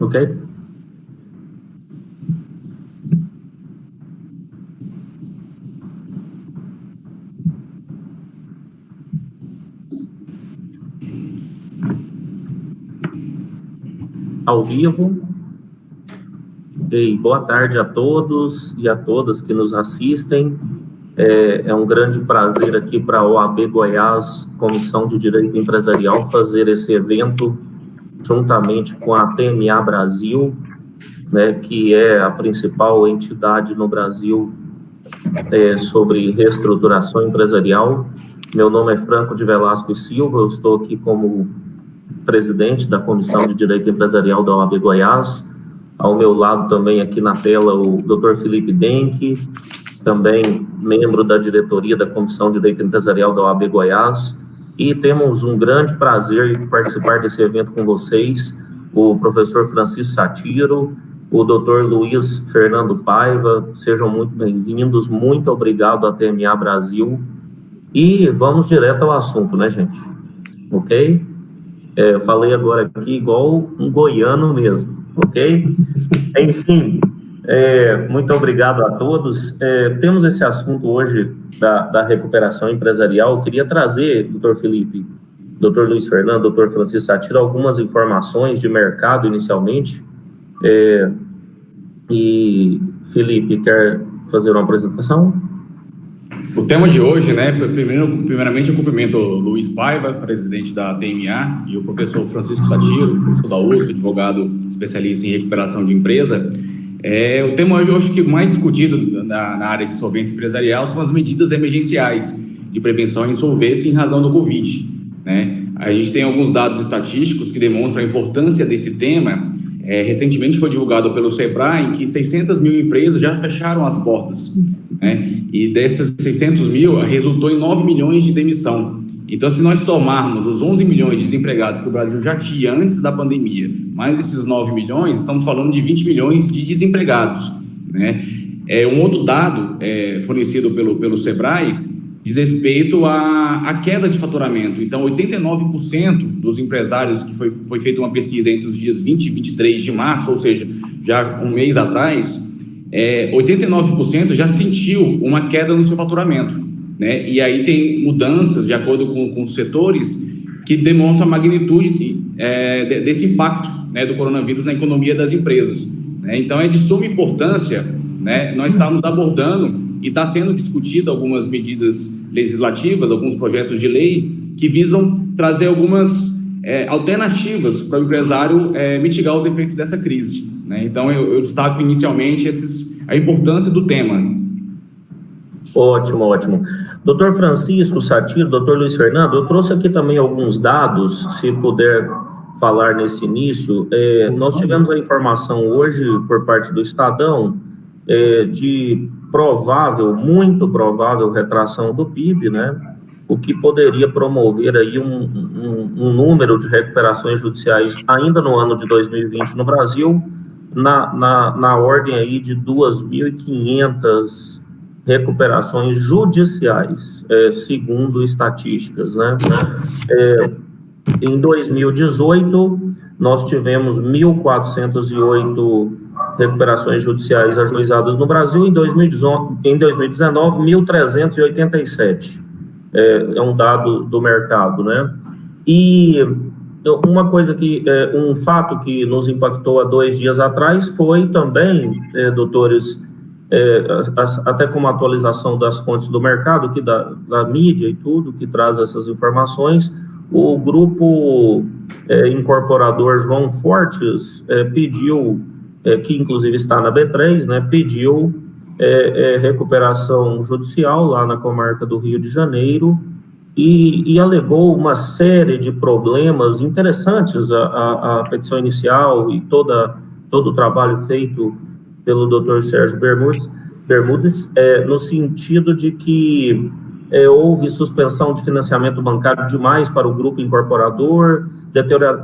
Ok? Ao vivo. E boa tarde a todos e a todas que nos assistem. É um grande prazer aqui para a OAB Goiás, Comissão de Direito Empresarial, fazer esse evento juntamente com a TMA Brasil, né, que é a principal entidade no Brasil sobre reestruturação empresarial. Meu nome é Franco de Velasco e Silva, eu estou aqui como presidente da Comissão de Direito Empresarial da OAB Goiás. Ao meu lado também aqui na tela o Dr. Felipe Denk, também membro da diretoria da Comissão de Direito Empresarial da OAB Goiás. E temos um grande prazer em participar desse evento com vocês, o professor Francisco Satiro, o Dr. Luiz Fernando Paiva. Sejam muito bem-vindos, muito obrigado à TMA Brasil. E vamos direto ao assunto, né, gente? Ok? Eu falei agora aqui igual um goiano mesmo, ok? Enfim, muito obrigado a todos. Temos esse assunto hoje da recuperação empresarial. Eu queria trazer, doutor Felipe, doutor Luiz Fernando, doutor Francisco Satiro, algumas informações de mercado inicialmente. E Felipe, quer fazer uma apresentação? O tema de hoje, né, primeiramente eu cumprimento o Luiz Paiva, presidente da TMA, e o professor Francisco Satiro, professor da USP, advogado especialista em recuperação de empresa. O tema hoje, eu acho que o mais discutido na área de solvência empresarial são as medidas emergenciais de prevenção e insolvência em razão do Covid, né? A gente tem alguns dados estatísticos que demonstram a importância desse tema. Recentemente foi divulgado pelo Sebrae que 600 mil empresas já fecharam as portas, né? E dessas 600 mil resultou em 9 milhões de demissão. Então, se nós somarmos os 11 milhões de desempregados que o Brasil já tinha antes da pandemia, mais esses 9 milhões, estamos falando de 20 milhões de desempregados, né? Um outro dado fornecido pelo Sebrae diz respeito à queda de faturamento. Então, 89% dos empresários, que foi feita uma pesquisa entre os dias 20 e 23 de março, ou seja, já um mês atrás, 89% já sentiu uma queda no seu faturamento, né? E aí tem mudanças de acordo com os setores que demonstram a magnitude desse impacto, né, do coronavírus na economia das empresas, né? Então, é de suma importância, né, nós estamos abordando e está sendo discutido algumas medidas legislativas, alguns projetos de lei que visam trazer algumas alternativas para o empresário mitigar os efeitos dessa crise, né? Então, eu destaco inicialmente a importância do tema. Ótimo, ótimo. Doutor Francisco Satiro, doutor Luiz Fernando, eu trouxe aqui também alguns dados, se puder falar nesse início. Nós tivemos a informação hoje, por parte do Estadão, de muito provável retração do PIB, né? O que poderia promover aí um número de recuperações judiciais ainda no ano de 2020 no Brasil, na ordem aí de 2.500 recuperações judiciais, segundo estatísticas, né? Em 2018, nós tivemos 1.408 recuperações judiciais ajuizadas no Brasil. Em 2019, 1.387. É um dado do mercado, né? E uma coisa um fato que nos impactou há 2 dias atrás foi também, doutores, até como atualização das fontes do mercado, aqui da mídia e tudo, que traz essas informações, o grupo incorporador João Fortes pediu, que inclusive está na B3, né, pediu recuperação judicial lá na comarca do Rio de Janeiro e alegou uma série de problemas interessantes, a petição inicial e todo o trabalho feito pelo Dr. Sérgio Bermudes, no sentido de que houve suspensão de financiamento bancário demais para o grupo incorporador,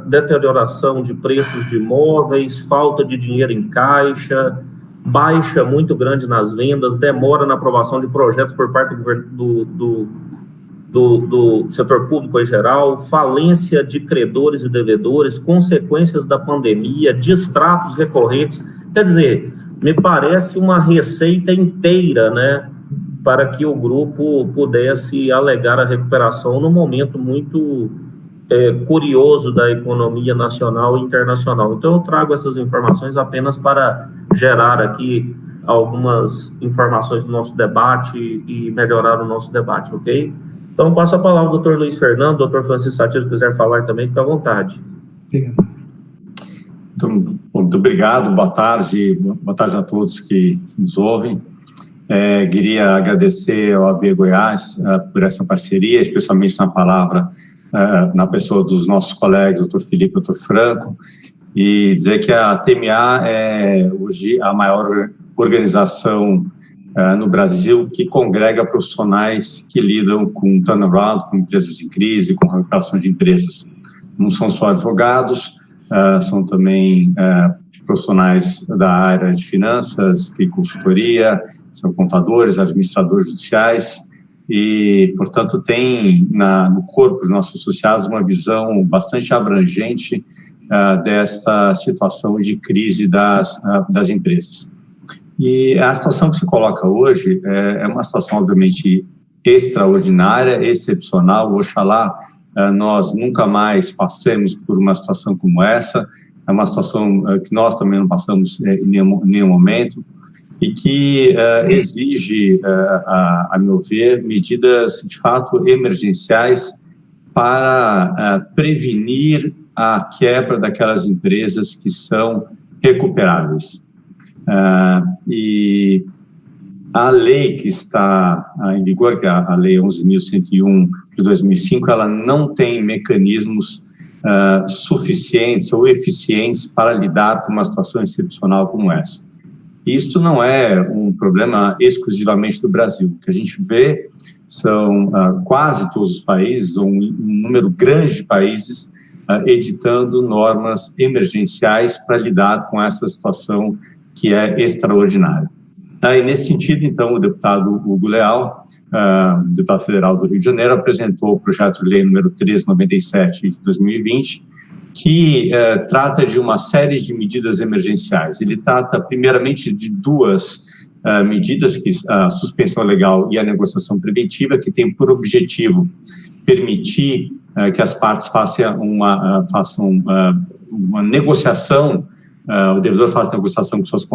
deterioração de preços de imóveis, falta de dinheiro em caixa, baixa muito grande nas vendas, demora na aprovação de projetos por parte do setor público em geral, falência de credores e devedores, consequências da pandemia, distratos recorrentes. Quer dizer, me parece uma receita inteira, né, para que o grupo pudesse alegar a recuperação num momento muito curioso da economia nacional e internacional. Então, eu trago essas informações apenas para gerar aqui algumas informações do nosso debate e melhorar o nosso debate, ok? Então, passo a palavra ao doutor Luiz Fernando, doutor Francisco Satiro, se quiser falar também, fica à vontade. Então, muito obrigado, boa tarde a todos que nos ouvem. Queria agradecer ao AB Goiás por essa parceria, especialmente na palavra, na pessoa dos nossos colegas, doutor Felipe e doutor Franco, e dizer que a TMA é hoje a maior organização no Brasil que congrega profissionais que lidam com turnaround, com empresas em crise, com recuperação de empresas. Não são só advogados, são também profissionais da área de finanças, de consultoria, são contadores, administradores judiciais, e, portanto, tem no corpo dos nossos associados uma visão bastante abrangente desta situação de crise das empresas. E a situação que se coloca hoje é uma situação, obviamente, extraordinária, excepcional. Oxalá nós nunca mais passemos por uma situação como essa. É uma situação que nós também não passamos em nenhum momento e que exige, a meu ver, medidas de fato emergenciais para prevenir a quebra daquelas empresas que são recuperáveis. E a lei que está em vigor, que é a Lei 11.101 de 2005, ela não tem mecanismos suficientes ou eficientes para lidar com uma situação excepcional como essa. Isto não é um problema exclusivamente do Brasil. O que a gente vê são quase todos os países, ou um número grande de países, editando normas emergenciais para lidar com essa situação que é extraordinária. E nesse sentido, então, o deputado Hugo Leal, deputado federal do Rio de Janeiro, apresentou o projeto de lei número 1397 de 2020, que trata de uma série de medidas emergenciais. Ele trata, primeiramente, de duas medidas, que a suspensão legal e a negociação preventiva, que tem por objetivo permitir que as partes façam uma negociação, o devedor faça negociação com suas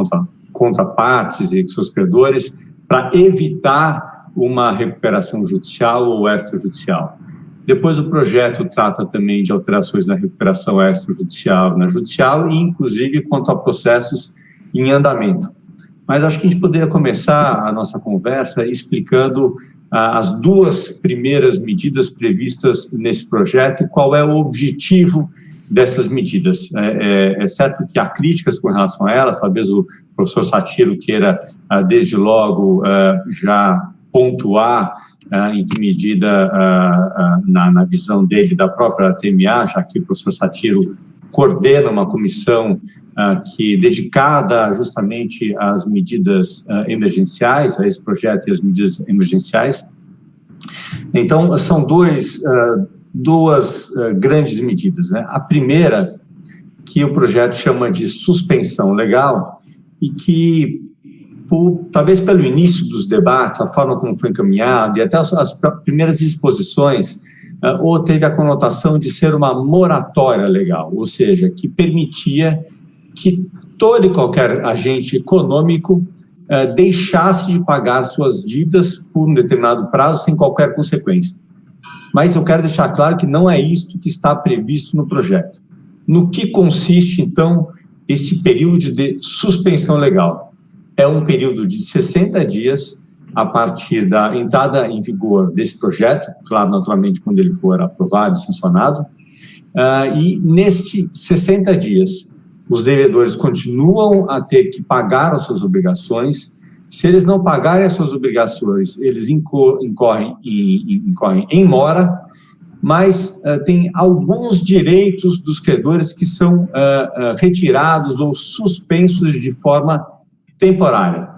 contrapartes e com seus credores, para evitar uma recuperação judicial ou extrajudicial. Depois, o projeto trata também de alterações na recuperação extrajudicial, na judicial, e inclusive quanto a processos em andamento. Mas acho que a gente poderia começar a nossa conversa explicando as duas primeiras medidas previstas nesse projeto e qual é o objetivo dessas medidas. É certo que há críticas com relação a elas, talvez o professor Satiro queira, desde logo, já pontuar em que medida, na visão dele, da própria TMA, já que o professor Satiro coordena uma comissão dedicada justamente às medidas emergenciais, a esse projeto e às medidas emergenciais. Então, são duas grandes medidas, né? A primeira, que o projeto chama de suspensão legal, e que, talvez pelo início dos debates, a forma como foi encaminhado, e até as primeiras exposições, ou teve a conotação de ser uma moratória legal, ou seja, que permitia que todo e qualquer agente econômico deixasse de pagar suas dívidas por um determinado prazo sem qualquer consequência. Mas eu quero deixar claro que não é isto que está previsto no projeto. No que consiste, então, esse período de suspensão legal? É um período de 60 dias a partir da entrada em vigor desse projeto, claro, naturalmente, quando ele for aprovado e sancionado, e nestes 60 dias, os devedores continuam a ter que pagar as suas obrigações. Se eles não pagarem as suas obrigações, eles incorrem em mora, mas tem alguns direitos dos credores que são retirados ou suspensos de forma temporária.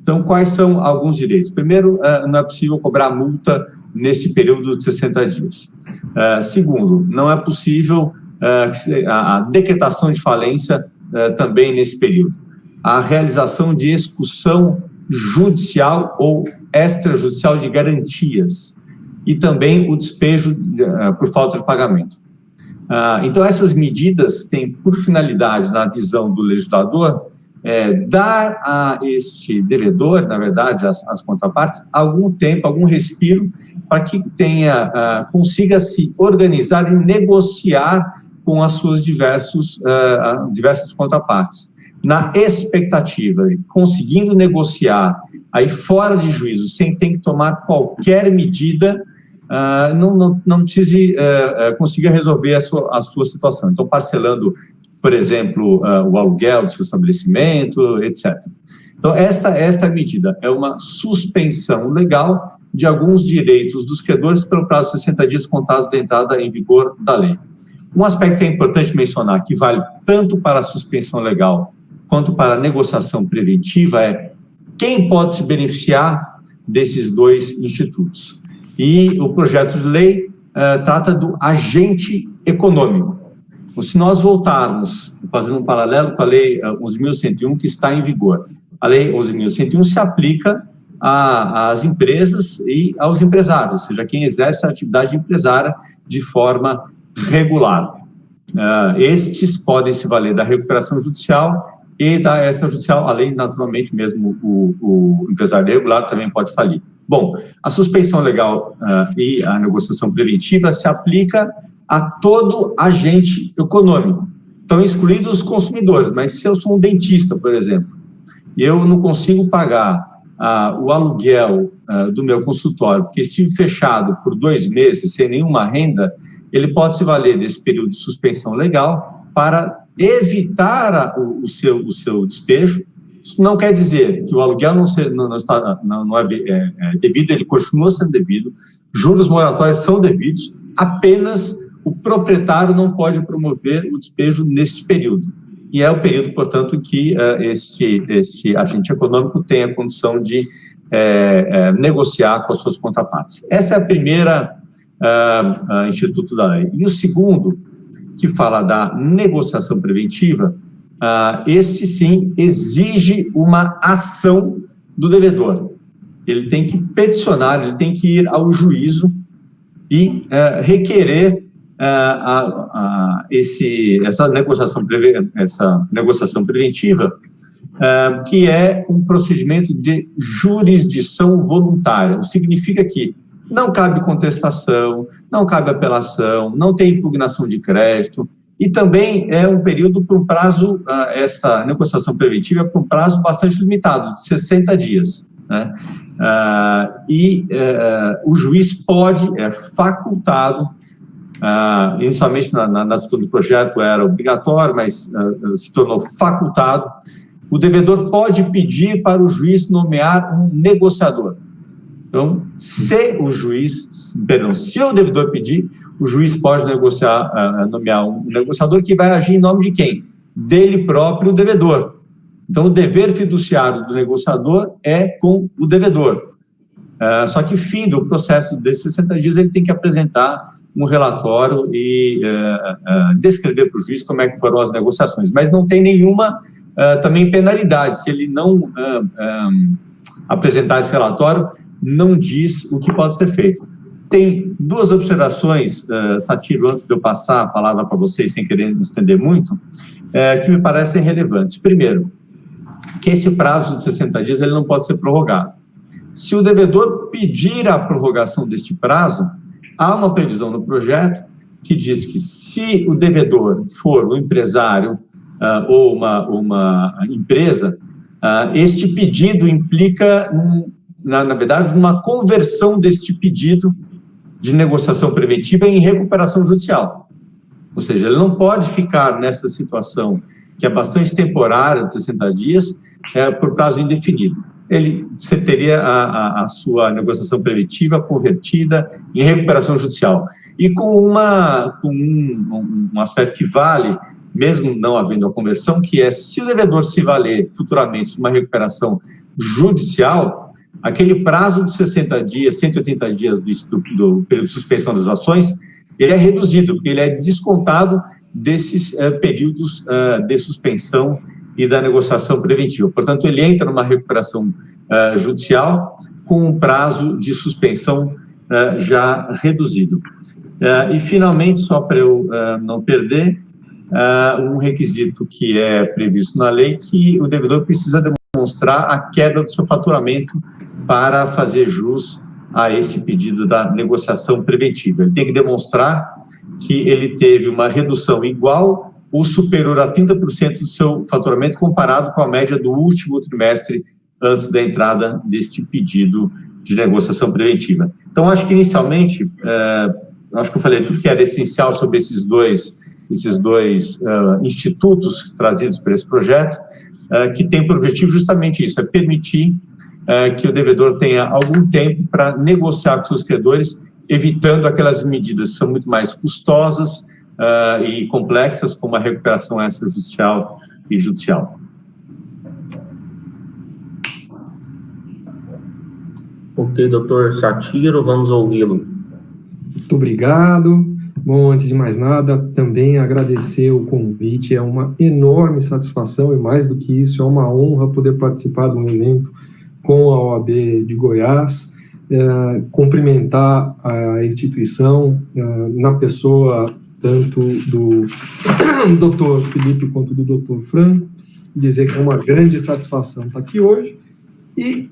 Então, quais são alguns direitos? Primeiro, não é possível cobrar multa neste período de 60 dias. Segundo, não é possível a decretação de falência também nesse período. A realização de execução judicial ou extrajudicial de garantias e também o despejo por falta de pagamento. Então, essas medidas têm por finalidade, na visão do legislador, dar a este devedor, na verdade, as contrapartes, algum tempo, algum respiro, para que consiga se organizar e negociar com as suas diversas contrapartes. Na expectativa de conseguindo negociar aí fora de juízo, sem ter que tomar qualquer medida, não precise conseguir resolver a sua situação. Então, parcelando, por exemplo, o aluguel do seu estabelecimento, etc. Então, esta medida é uma suspensão legal de alguns direitos dos credores pelo prazo de 60 dias contados da entrada em vigor da lei. Um aspecto que é importante mencionar, que vale tanto para a suspensão legal quanto para a negociação preventiva, é quem pode se beneficiar desses dois institutos. E o projeto de lei trata do agente econômico. Então, se nós voltarmos, fazendo um paralelo com a Lei 11.101, que está em vigor, a Lei 11.101 se aplica às empresas e aos empresários, ou seja, quem exerce a atividade empresária de forma regular. Estes podem se valer da recuperação judicial e da extrajudicial, além, naturalmente, mesmo o empresário regular também pode falir. Bom, a suspensão legal e a negociação preventiva se aplica a todo agente econômico. Estão excluídos os consumidores, mas se eu sou um dentista, por exemplo, e eu não consigo pagar o aluguel do meu consultório, porque estive fechado por 2 meses sem nenhuma renda, ele pode se valer desse período de suspensão legal para evitar o seu despejo. Isso não quer dizer que o aluguel não é devido, ele continua sendo devido, juros moratórios são devidos, apenas o proprietário não pode promover o despejo nesse período. E é o período, portanto, que este agente econômico tem a condição de negociar com as suas contrapartes. Essa é a primeira instituto da lei. E o segundo, que fala da negociação preventiva, este sim exige uma ação do devedor. Ele tem que peticionar, ele tem que ir ao juízo e requerer essa negociação preventiva, que é um procedimento de jurisdição voluntária. Significa que não cabe contestação, não cabe apelação, não tem impugnação de crédito, e também é um período para um prazo, essa negociação preventiva é para um prazo bastante limitado, de 60 dias. Né? O juiz é facultado, inicialmente na discussão do projeto era obrigatório, mas se tornou facultado, o devedor pode pedir para o juiz nomear um negociador. Então, se o devedor pedir, o juiz pode nomear um negociador que vai agir em nome de quem? Dele próprio, o devedor. Então, o dever fiduciário do negociador é com o devedor. Só que, fim do processo de 60 dias, ele tem que apresentar um relatório e descrever para o juiz como é que foram as negociações. Mas não tem nenhuma, também, penalidade. Se ele não apresentar esse relatório, não diz o que pode ser feito. Tem 2 observações, Satiro, antes de eu passar a palavra para vocês, sem querer me estender muito, que me parecem relevantes. Primeiro, que esse prazo de 60 dias ele não pode ser prorrogado. Se o devedor pedir a prorrogação deste prazo, há uma previsão no projeto que diz que se o devedor for um empresário ou uma empresa, este pedido implica, na verdade, uma conversão deste pedido de negociação preventiva em recuperação judicial. Ou seja, ele não pode ficar nessa situação que é bastante temporária, de 60 dias, por prazo indefinido. Você teria a sua negociação preventiva convertida em recuperação judicial. E com um aspecto que vale, mesmo não havendo a conversão, que é se o devedor se valer futuramente de uma recuperação judicial, aquele prazo de 60 dias, 180 dias do período de suspensão das ações, ele é reduzido, ele é descontado desses períodos de suspensão e da negociação preventiva. Portanto, ele entra numa recuperação judicial com um prazo de suspensão já reduzido. E, finalmente, só para eu não perder, um requisito que é previsto na lei, que o devedor precisa demonstrar a queda do seu faturamento para fazer jus a esse pedido da negociação preventiva. Ele tem que demonstrar que ele teve uma redução igual ou superior a 30% do seu faturamento comparado com a média do último trimestre antes da entrada deste pedido de negociação preventiva. Então, acho que inicialmente, acho que eu falei tudo que era essencial sobre esses dois institutos trazidos por esse projeto, que tem por objetivo justamente isso, é permitir que o devedor tenha algum tempo para negociar com seus credores, evitando aquelas medidas que são muito mais custosas e complexas, como a recuperação extrajudicial e judicial. Ok, doutor Satiro, vamos ouvi-lo. Muito obrigado. Bom, antes de mais nada, também agradecer o convite, é uma enorme satisfação e, mais do que isso, é uma honra poder participar de um evento com a OAB de Goiás, cumprimentar a instituição na pessoa tanto do doutor Felipe quanto do doutor Franco, dizer que é uma grande satisfação estar aqui hoje, e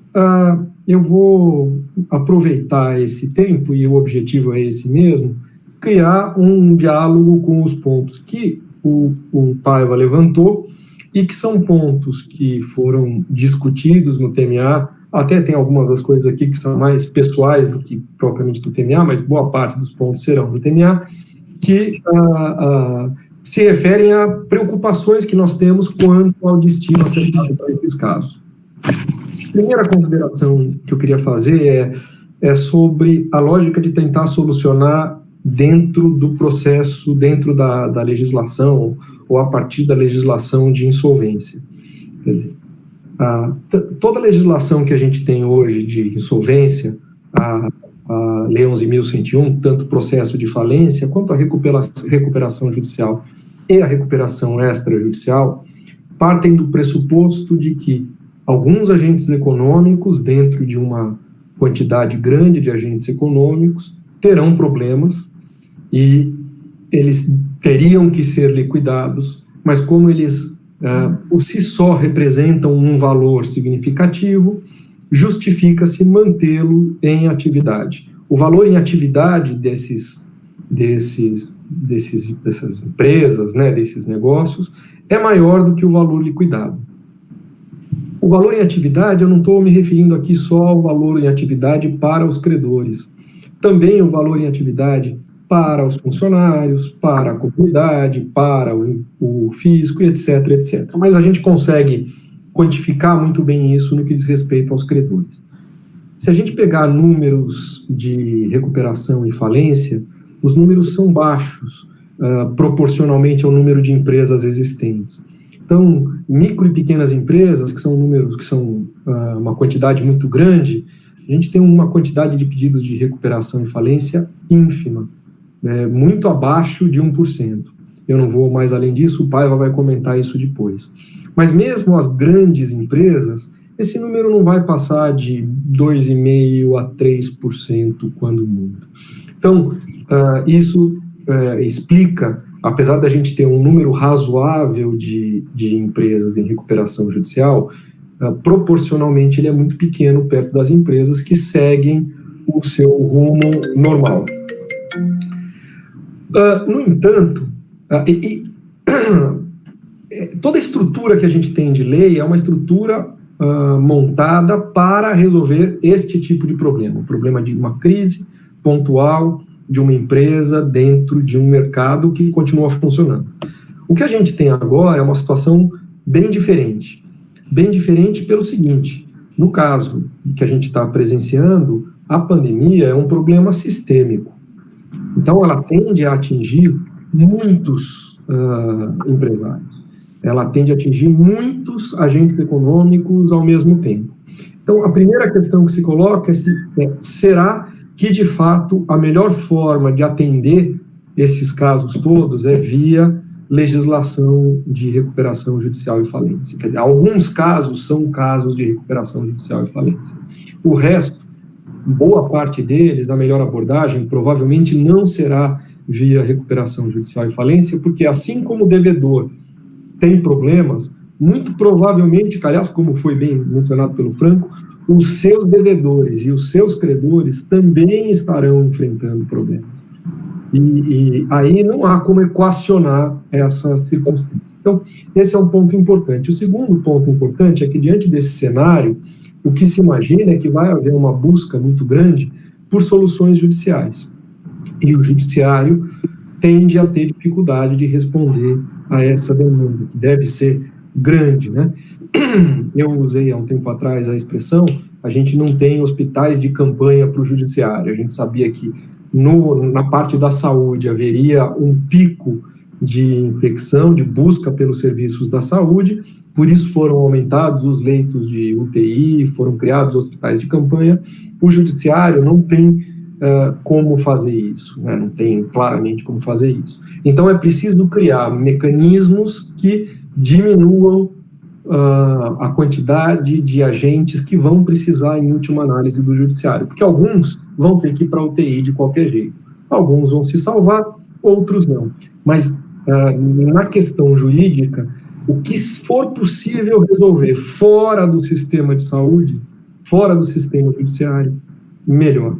eu vou aproveitar esse tempo, e o objetivo é esse mesmo, criar um diálogo com os pontos que o Paiva levantou, e que são pontos que foram discutidos no TMA. Até tem algumas das coisas aqui que são mais pessoais do que propriamente do TMA, mas boa parte dos pontos serão do TMA, que se referem a preocupações que nós temos quanto ao destino a ser dado para esses casos. A primeira consideração que eu queria fazer é sobre a lógica de tentar solucionar dentro do processo, dentro da legislação, ou a partir da legislação de insolvência. Quer dizer, toda a legislação que a gente tem hoje de insolvência, a Lei 11.101, tanto o processo de falência, quanto a recuperação judicial e a recuperação extrajudicial, partem do pressuposto de que alguns agentes econômicos, dentro de uma quantidade grande de agentes econômicos, terão problemas e eles teriam que ser liquidados, mas como eles, por si só, representam um valor significativo, justifica-se mantê-lo em atividade. O valor em atividade dessas empresas, né, desses negócios, é maior do que o valor liquidado. O valor em atividade, eu não estou me referindo aqui só ao valor em atividade para os credores, também o valor em atividade para os funcionários, para a comunidade, para o fisco, etc, etc. Mas a gente consegue quantificar muito bem isso no que diz respeito aos credores. Se a gente pegar números de recuperação e falência, os números são baixos, proporcionalmente ao número de empresas existentes. Então, micro e pequenas empresas, que são números, que são uma quantidade muito grande, a gente tem uma quantidade de pedidos de recuperação e falência ínfima, muito abaixo de 1%. Eu não vou mais além disso, o Paiva vai comentar isso depois. Mas mesmo as grandes empresas, esse número não vai passar de 2,5% a 3% quando muito. Então, isso explica, apesar da gente ter um número razoável de empresas em recuperação judicial, proporcionalmente ele é muito pequeno perto das empresas que seguem o seu rumo normal. No entanto, toda a estrutura que a gente tem de lei é uma estrutura montada para resolver este tipo de problema, o problema de uma crise pontual de uma empresa dentro de um mercado que continua funcionando. O que a gente tem agora é uma situação bem diferente pelo seguinte: no caso que a gente está presenciando, a pandemia é um problema sistêmico. Então, ela tende a atingir muitos empresários. Ela tende a atingir muitos agentes econômicos ao mesmo tempo. Então, a primeira questão que se coloca é será que, de fato, a melhor forma de atender esses casos todos é via legislação de recuperação judicial e falência? Quer dizer, alguns casos são casos de recuperação judicial e falência. O resto, boa parte deles, a melhor abordagem provavelmente não será via recuperação judicial e falência, porque assim como o devedor tem problemas, muito provavelmente, aliás, como foi bem mencionado pelo Franco, os seus devedores e os seus credores também estarão enfrentando problemas. E aí não há como equacionar essa circunstância. Então, esse é um ponto importante. O segundo ponto importante é que, diante desse cenário, o que se imagina é que vai haver uma busca muito grande por soluções judiciais. E o judiciário tende a ter dificuldade de responder a essa demanda, que deve ser grande, né? Eu usei há um tempo atrás a expressão, a gente não tem hospitais de campanha para o judiciário. A gente sabia que na parte da saúde haveria um pico de infecção, de busca pelos serviços da saúde, por isso foram aumentados os leitos de UTI, foram criados hospitais de campanha. O judiciário não tem como fazer isso, né? Não tem claramente como fazer isso. Então é preciso criar mecanismos que diminuam a quantidade de agentes que vão precisar, em última análise, do judiciário, porque alguns vão ter que ir para a UTI de qualquer jeito, alguns vão se salvar, outros não, mas na questão jurídica, o que for possível resolver fora do sistema de saúde, fora do sistema judiciário, melhor.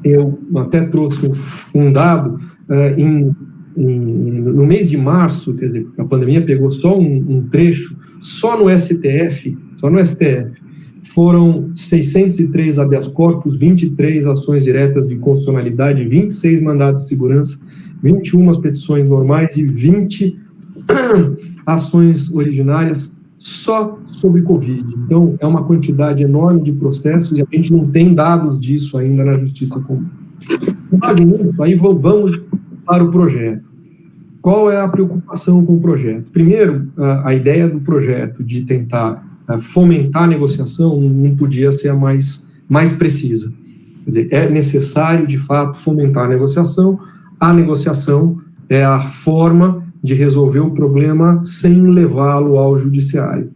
Eu até trouxe um dado, no mês de março, quer dizer, a pandemia pegou só um trecho, só no STF, foram 603 habeas corpus, 23 ações diretas de constitucionalidade, 26 mandados de segurança, 21 petições normais e 20 ações originárias só sobre Covid. Então, é uma quantidade enorme de processos e a gente não tem dados disso ainda na Justiça Comum. Com base nisso, aí vamos para o projeto. Qual é a preocupação com o projeto? Primeiro, a ideia do projeto de tentar fomentar a negociação não podia ser a mais precisa. Quer dizer, é necessário, de fato, fomentar a negociação. A negociação é a forma de resolver o problema sem levá-lo ao judiciário.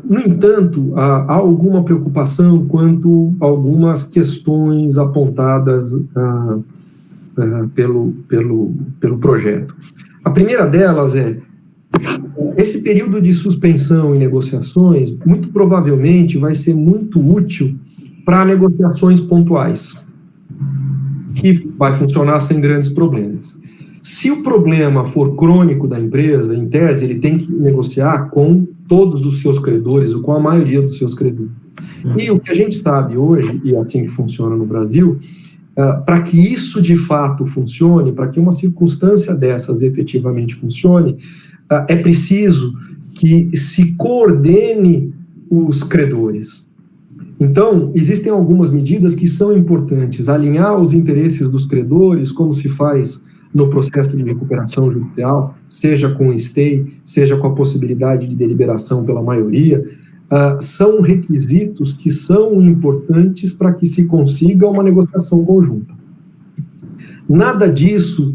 No entanto, há alguma preocupação quanto a algumas questões apontadas pelo projeto. A primeira delas é, esse período de suspensão e negociações, muito provavelmente vai ser muito útil para negociações pontuais, que vai funcionar sem grandes problemas. Se o problema for crônico da empresa, em tese, ele tem que negociar com todos os seus credores, ou com a maioria dos seus credores. E o que a gente sabe hoje, e é assim que funciona no Brasil, para que isso de fato funcione, para que uma circunstância dessas efetivamente funcione, é preciso que se coordene os credores. Então, existem algumas medidas que são importantes. Alinhar os interesses dos credores, como se faz no processo de recuperação judicial, seja com o stay, seja com a possibilidade de deliberação pela maioria, são requisitos que são importantes para que se consiga uma negociação conjunta. Nada disso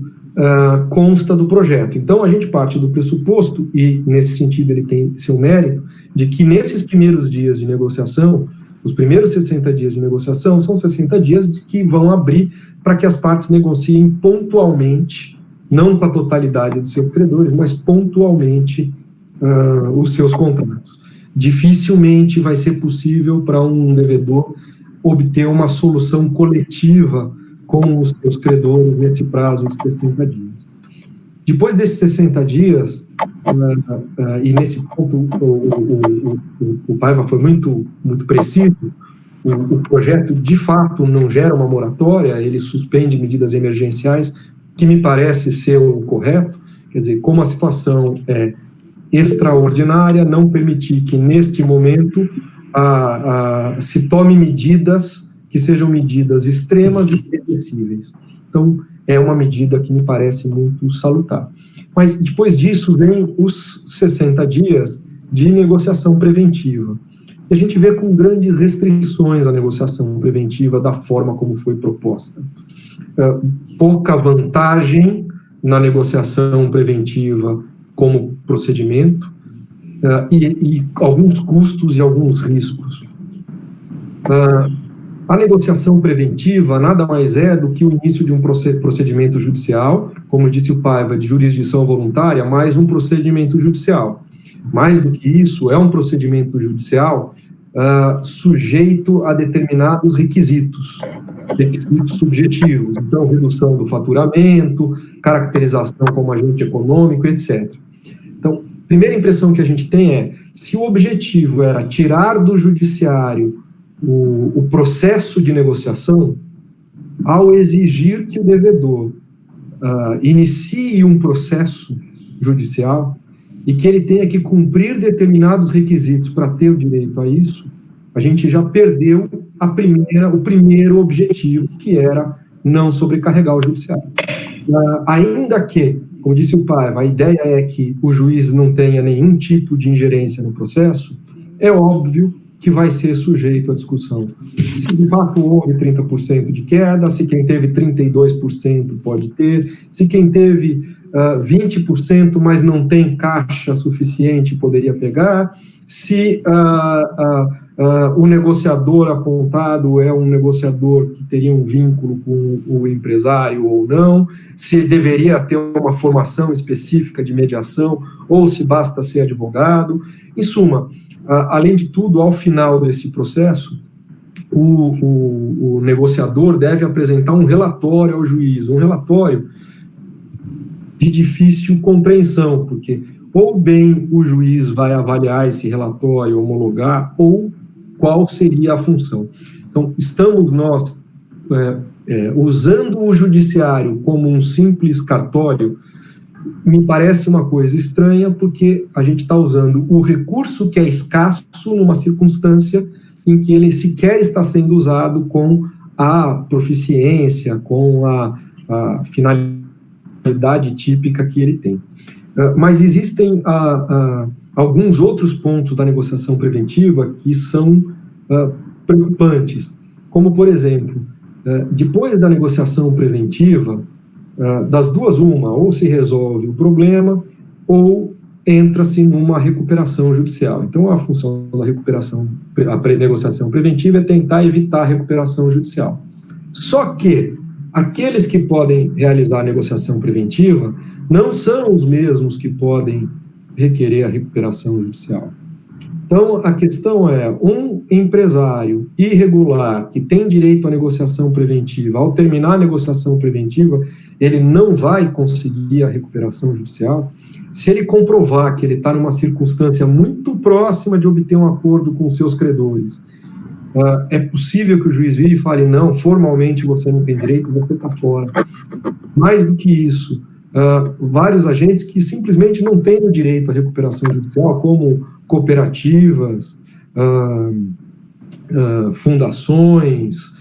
consta do projeto. Então, a gente parte do pressuposto, e nesse sentido ele tem seu mérito, de que nesses primeiros dias de negociação, os primeiros 60 dias de negociação são 60 dias que vão abrir para que as partes negociem pontualmente, não com a totalidade dos seus credores, mas pontualmente os seus contratos. Dificilmente vai ser possível para um devedor obter uma solução coletiva com os seus credores nesse prazo de 60 dias. Depois desses 60 dias, e nesse ponto o Paiva foi muito preciso, o projeto de fato não gera uma moratória, ele suspende medidas emergenciais, que me parece ser o correto. Quer dizer, como a situação é extraordinária, não permitir que neste momento se tome medidas que sejam medidas extremas e irreversíveis. Então, é uma medida que me parece muito salutar. Mas depois disso vem os 60 dias de negociação preventiva. E a gente vê com grandes restrições a negociação preventiva da forma como foi proposta. Pouca vantagem na negociação preventiva como procedimento e alguns custos e alguns riscos. A negociação preventiva nada mais é do que o início de um procedimento judicial, como disse o Paiva, de jurisdição voluntária, mais um procedimento judicial. Mais do que isso, é um procedimento judicial sujeito a determinados requisitos subjetivos, então redução do faturamento, caracterização como agente econômico, etc. Então, a primeira impressão que a gente tem é, se o objetivo era tirar do judiciário o processo de negociação, ao exigir que o devedor inicie um processo judicial e que ele tenha que cumprir determinados requisitos para ter o direito a isso, a gente já perdeu o primeiro objetivo, que era não sobrecarregar o judiciário. Ainda que, como disse o Paiva, a ideia é que o juiz não tenha nenhum tipo de ingerência no processo, é óbvio que vai ser sujeito à discussão. Se de fato houve 30% de queda, se quem teve 32% pode ter, se quem teve 20%, mas não tem caixa suficiente, poderia pegar, se o negociador apontado é um negociador que teria um vínculo com o empresário ou não, se deveria ter uma formação específica de mediação, ou se basta ser advogado. Em suma, além de tudo, ao final desse processo, o negociador deve apresentar um relatório ao juiz, um relatório de difícil compreensão, porque ou bem o juiz vai avaliar esse relatório, homologar, ou qual seria a função. Então, estamos nós usando o judiciário como um simples cartório. Me parece uma coisa estranha, porque a gente está usando o recurso que é escasso numa circunstância em que ele sequer está sendo usado com a proficiência, com a finalidade típica que ele tem. Mas existem alguns outros pontos da negociação preventiva que são preocupantes, como, por exemplo, depois da negociação preventiva, das duas uma, ou se resolve o problema, ou entra-se numa recuperação judicial. Então, a função da negociação preventiva é tentar evitar a recuperação judicial. Só que aqueles que podem realizar a negociação preventiva não são os mesmos que podem requerer a recuperação judicial. Então, a questão é, um empresário irregular que tem direito à negociação preventiva, ao terminar a negociação preventiva, ele não vai conseguir a recuperação judicial. Se ele comprovar que ele está numa circunstância muito próxima de obter um acordo com seus credores, é possível que o juiz vire e fale, não, formalmente você não tem direito, você está fora. Mais do que isso, vários agentes que simplesmente não têm o direito à recuperação judicial, como cooperativas, fundações,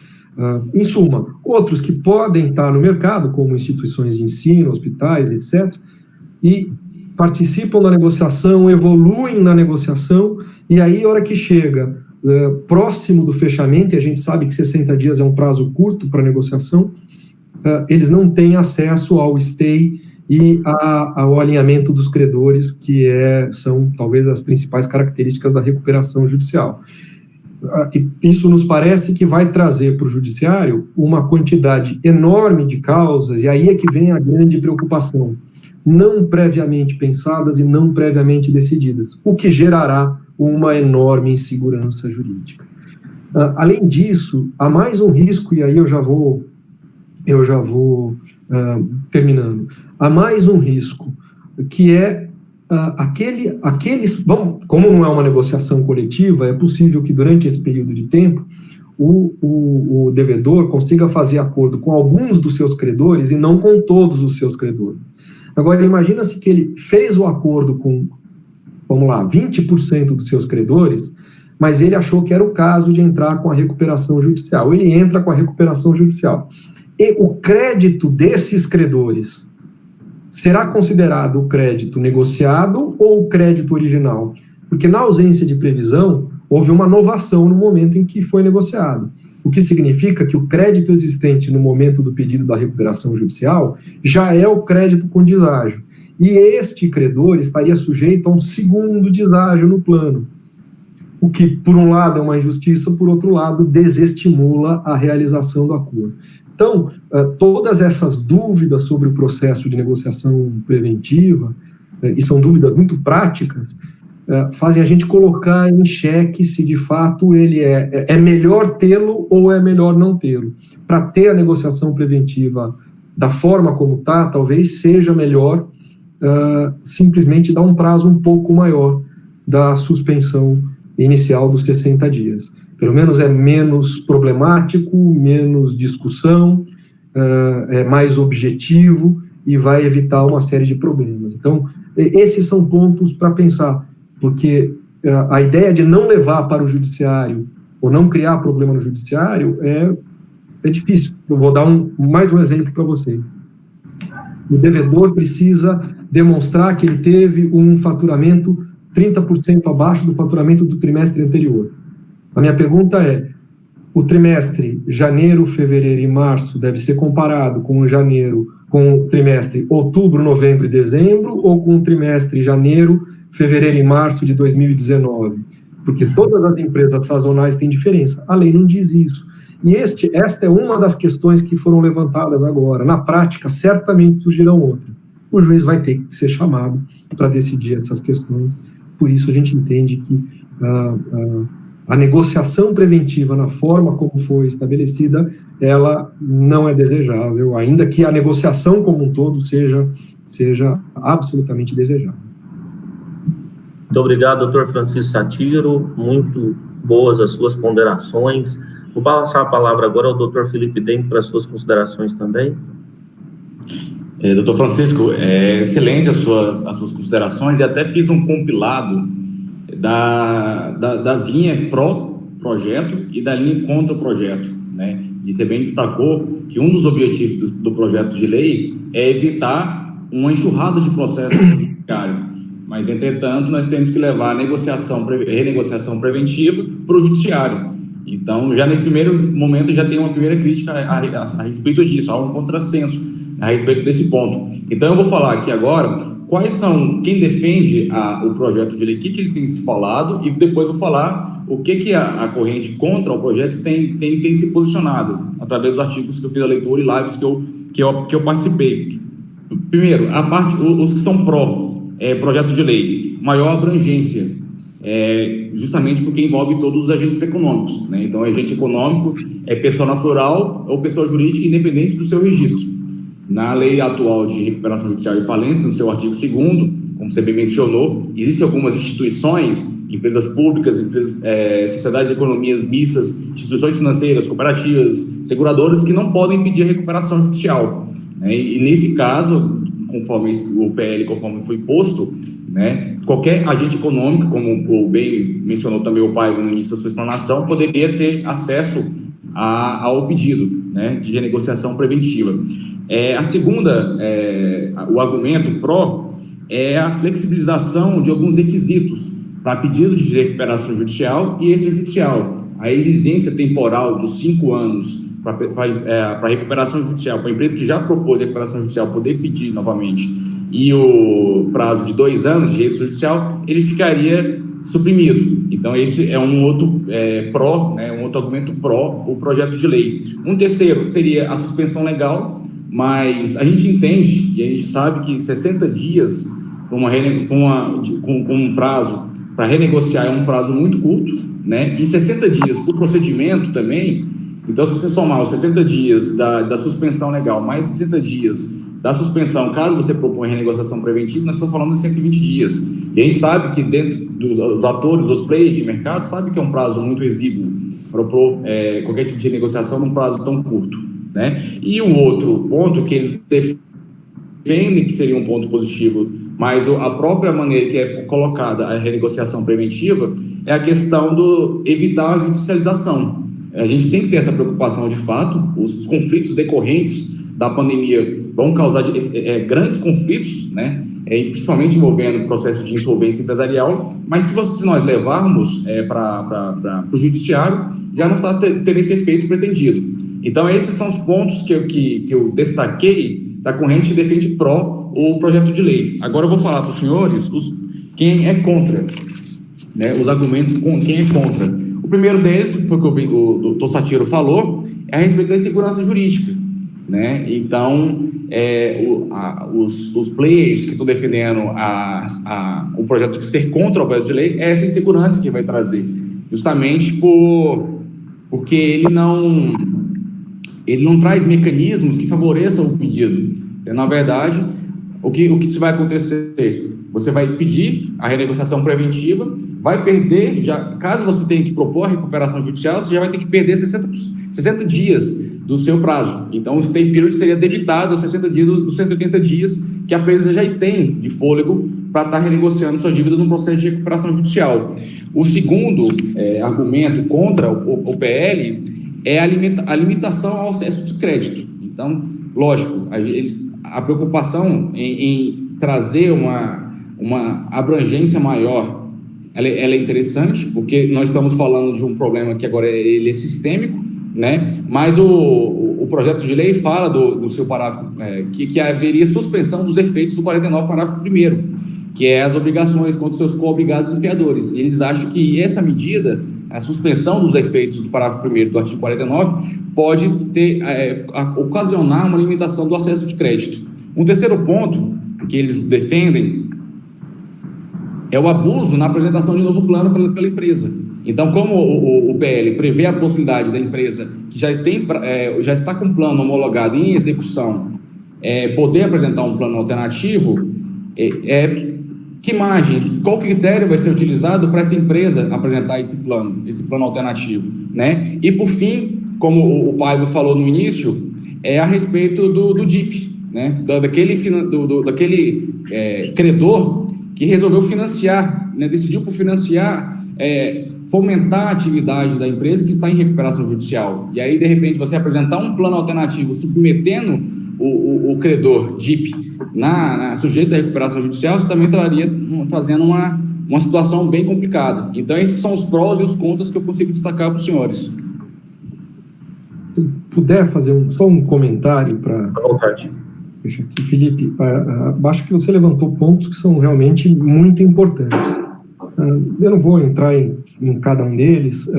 em suma, outros que podem estar no mercado, como instituições de ensino, hospitais, etc., e participam da negociação, evoluem na negociação, e aí, a hora que chega próximo do fechamento, e a gente sabe que 60 dias é um prazo curto para negociação, eles não têm acesso ao stay e ao alinhamento dos credores, que são talvez as principais características da recuperação judicial. E isso nos parece que vai trazer para o judiciário uma quantidade enorme de causas, e aí é que vem a grande preocupação, não previamente pensadas e não previamente decididas, o que gerará uma enorme insegurança jurídica. Além disso, há mais um risco, e aí eu já vou terminando. Há mais um risco, que é como não é uma negociação coletiva, é possível que durante esse período de tempo o devedor consiga fazer acordo com alguns dos seus credores e não com todos os seus credores. Agora, imagina-se que ele fez o acordo com, 20% dos seus credores, mas ele achou que era o caso de entrar com a recuperação judicial. Ele entra com a recuperação judicial. E o crédito desses credores será considerado o crédito negociado ou o crédito original? Porque na ausência de previsão, houve uma novação no momento em que foi negociado. O que significa que o crédito existente no momento do pedido da recuperação judicial já é o crédito com deságio. E este credor estaria sujeito a um segundo deságio no plano. O que, por um lado, é uma injustiça, por outro lado, desestimula a realização do acordo. Então, todas essas dúvidas sobre o processo de negociação preventiva, e são dúvidas muito práticas, fazem a gente colocar em xeque se, de fato, ele é melhor tê-lo ou é melhor não tê-lo. Para ter a negociação preventiva da forma como está, talvez seja melhor simplesmente dar um prazo um pouco maior da suspensão inicial dos 60 dias. Pelo menos é menos problemático, menos discussão, é mais objetivo e vai evitar uma série de problemas. Então, esses são pontos para pensar, porque a ideia de não levar para o judiciário ou não criar problema no judiciário é difícil. Eu vou dar mais um exemplo para vocês. O devedor precisa demonstrar que ele teve um faturamento 30% abaixo do faturamento do trimestre anterior. A minha pergunta é, o trimestre janeiro, fevereiro e março deve ser comparado com o trimestre outubro, novembro e dezembro, ou com o trimestre janeiro, fevereiro e março de 2019? Porque todas as empresas sazonais têm diferença. A lei não diz isso. E esta é uma das questões que foram levantadas agora. Na prática, certamente surgirão outras. O juiz vai ter que ser chamado para decidir essas questões. Por isso, a gente entende que a negociação preventiva, na forma como foi estabelecida, ela não é desejável, ainda que a negociação como um todo seja absolutamente desejável. Muito obrigado, doutor Francisco Satiro. Muito boas as suas ponderações. Vou passar a palavra agora ao doutor Felipe Denck para as suas considerações também. Doutor Francisco, excelente as suas considerações, e até fiz um compilado das linhas pró-projeto e da linha contra o projeto, né? E você bem destacou que um dos objetivos do projeto de lei é evitar uma enxurrada de processos judiciários, mas, entretanto, nós temos que levar a renegociação preventiva para o judiciário. Então, já nesse primeiro momento, já tem uma primeira crítica a respeito disso, há um contrassenso a respeito desse ponto. Então, eu vou falar aqui agora quem defende o projeto de lei, o que ele tem se falado, e depois vou falar o que a corrente contra o projeto tem se posicionado, através dos artigos que eu fiz a leitura e lives que eu participei. Primeiro, os que são projeto de lei, maior abrangência, justamente porque envolve todos os agentes econômicos, né? Então, agente econômico é pessoa natural ou pessoa jurídica independente do seu registro. Na lei atual de recuperação judicial e falência, no seu artigo 2º, como você bem mencionou, existem algumas instituições, empresas públicas, sociedades de economias mistas, instituições financeiras, cooperativas, seguradoras, que não podem pedir a recuperação judicial, né? E nesse caso, conforme o PL, conforme foi posto, né, qualquer agente econômico, como bem mencionou também o Paiva no início da sua explanação, poderia ter acesso ao pedido, né, de renegociação preventiva. A segunda, o argumento pró, é a flexibilização de alguns requisitos para pedido de recuperação judicial e extrajudicial. A exigência temporal dos 5 anos para recuperação judicial, para a empresa que já propôs recuperação judicial poder pedir novamente, e o prazo de 2 anos de extrajudicial, ele ficaria suprimido. Então, esse é um outro um outro argumento pró o projeto de lei. Um terceiro seria a suspensão legal, mas a gente entende e a gente sabe que 60 dias com um prazo para renegociar é um prazo muito curto, né? E 60 dias por procedimento também. Então, se você somar os 60 dias da suspensão legal mais 60 dias da suspensão, caso você proponha renegociação preventiva, nós estamos falando de 120 dias. E a gente sabe que dentro dos atores, dos players de mercado, sabe que é um prazo muito exíguo propor qualquer tipo de renegociação num prazo tão curto, né? E o outro ponto que eles defendem que seria um ponto positivo, mas a própria maneira que é colocada a renegociação preventiva é a questão do evitar a judicialização. A gente tem que ter essa preocupação de fato. Os conflitos decorrentes da pandemia vão causar grandes conflitos, né, principalmente envolvendo o processo de insolvência empresarial, mas se nós levarmos para o judiciário, já não está tendo esse efeito pretendido. Então, esses são os pontos que eu destaquei da corrente que defende pró o projeto de lei. Agora eu vou falar para os senhores quem é contra, né, os argumentos com quem é contra. O primeiro deles, foi o que o doutor Satiro falou, é a respeito da insegurança jurídica, né? Então, os players que estão defendendo o projeto de ser contra o projeto de lei, é essa insegurança que vai trazer, justamente porque ele não traz mecanismos que favoreçam o pedido. Então, na verdade, o que se vai acontecer? Você vai pedir a renegociação preventiva, vai perder, caso você tenha que propor a recuperação judicial, você já vai ter que perder 60 dias do seu prazo. Então, o stay period seria debitado aos 60 dias dos 180 dias que a empresa já tem de fôlego para estar renegociando suas dívidas no processo de recuperação judicial. O segundo argumento contra o PL é a limitação ao acesso de crédito. Então, lógico, a preocupação em trazer uma abrangência maior, ela é interessante, porque nós estamos falando de um problema que agora ele é sistêmico, né? Mas o projeto de lei fala do seu parágrafo, que haveria suspensão dos efeitos do 49, parágrafo 1º, que é as obrigações contra os seus co-obrigados e fiadores. E eles acham que essa medida, a suspensão dos efeitos do parágrafo 1º do artigo 49, pode ocasionar uma limitação do acesso de crédito. Um terceiro ponto que eles defendem é o abuso na apresentação de novo plano pela empresa. Então, como o PL prevê a possibilidade da empresa que já está com um plano homologado em execução, poder apresentar um plano alternativo, qual critério vai ser utilizado para essa empresa apresentar esse plano alternativo, né? E, por fim, como o Paiva falou no início, a respeito do DIP, né? Daquele credor que resolveu financiar, né? Decidiu por financiar, fomentar a atividade da empresa que está em recuperação judicial. E aí, de repente, você apresentar um plano alternativo submetendo o credor DIP sujeito à recuperação judicial, você também estaria fazendo uma situação bem complicada. Então, esses são os prós e os contras que eu consigo destacar para os senhores. Se puder fazer só um comentário para... À vontade. Deixa aqui, Felipe. Acho que você levantou pontos que são realmente muito importantes. Eu não vou entrar em cada um deles.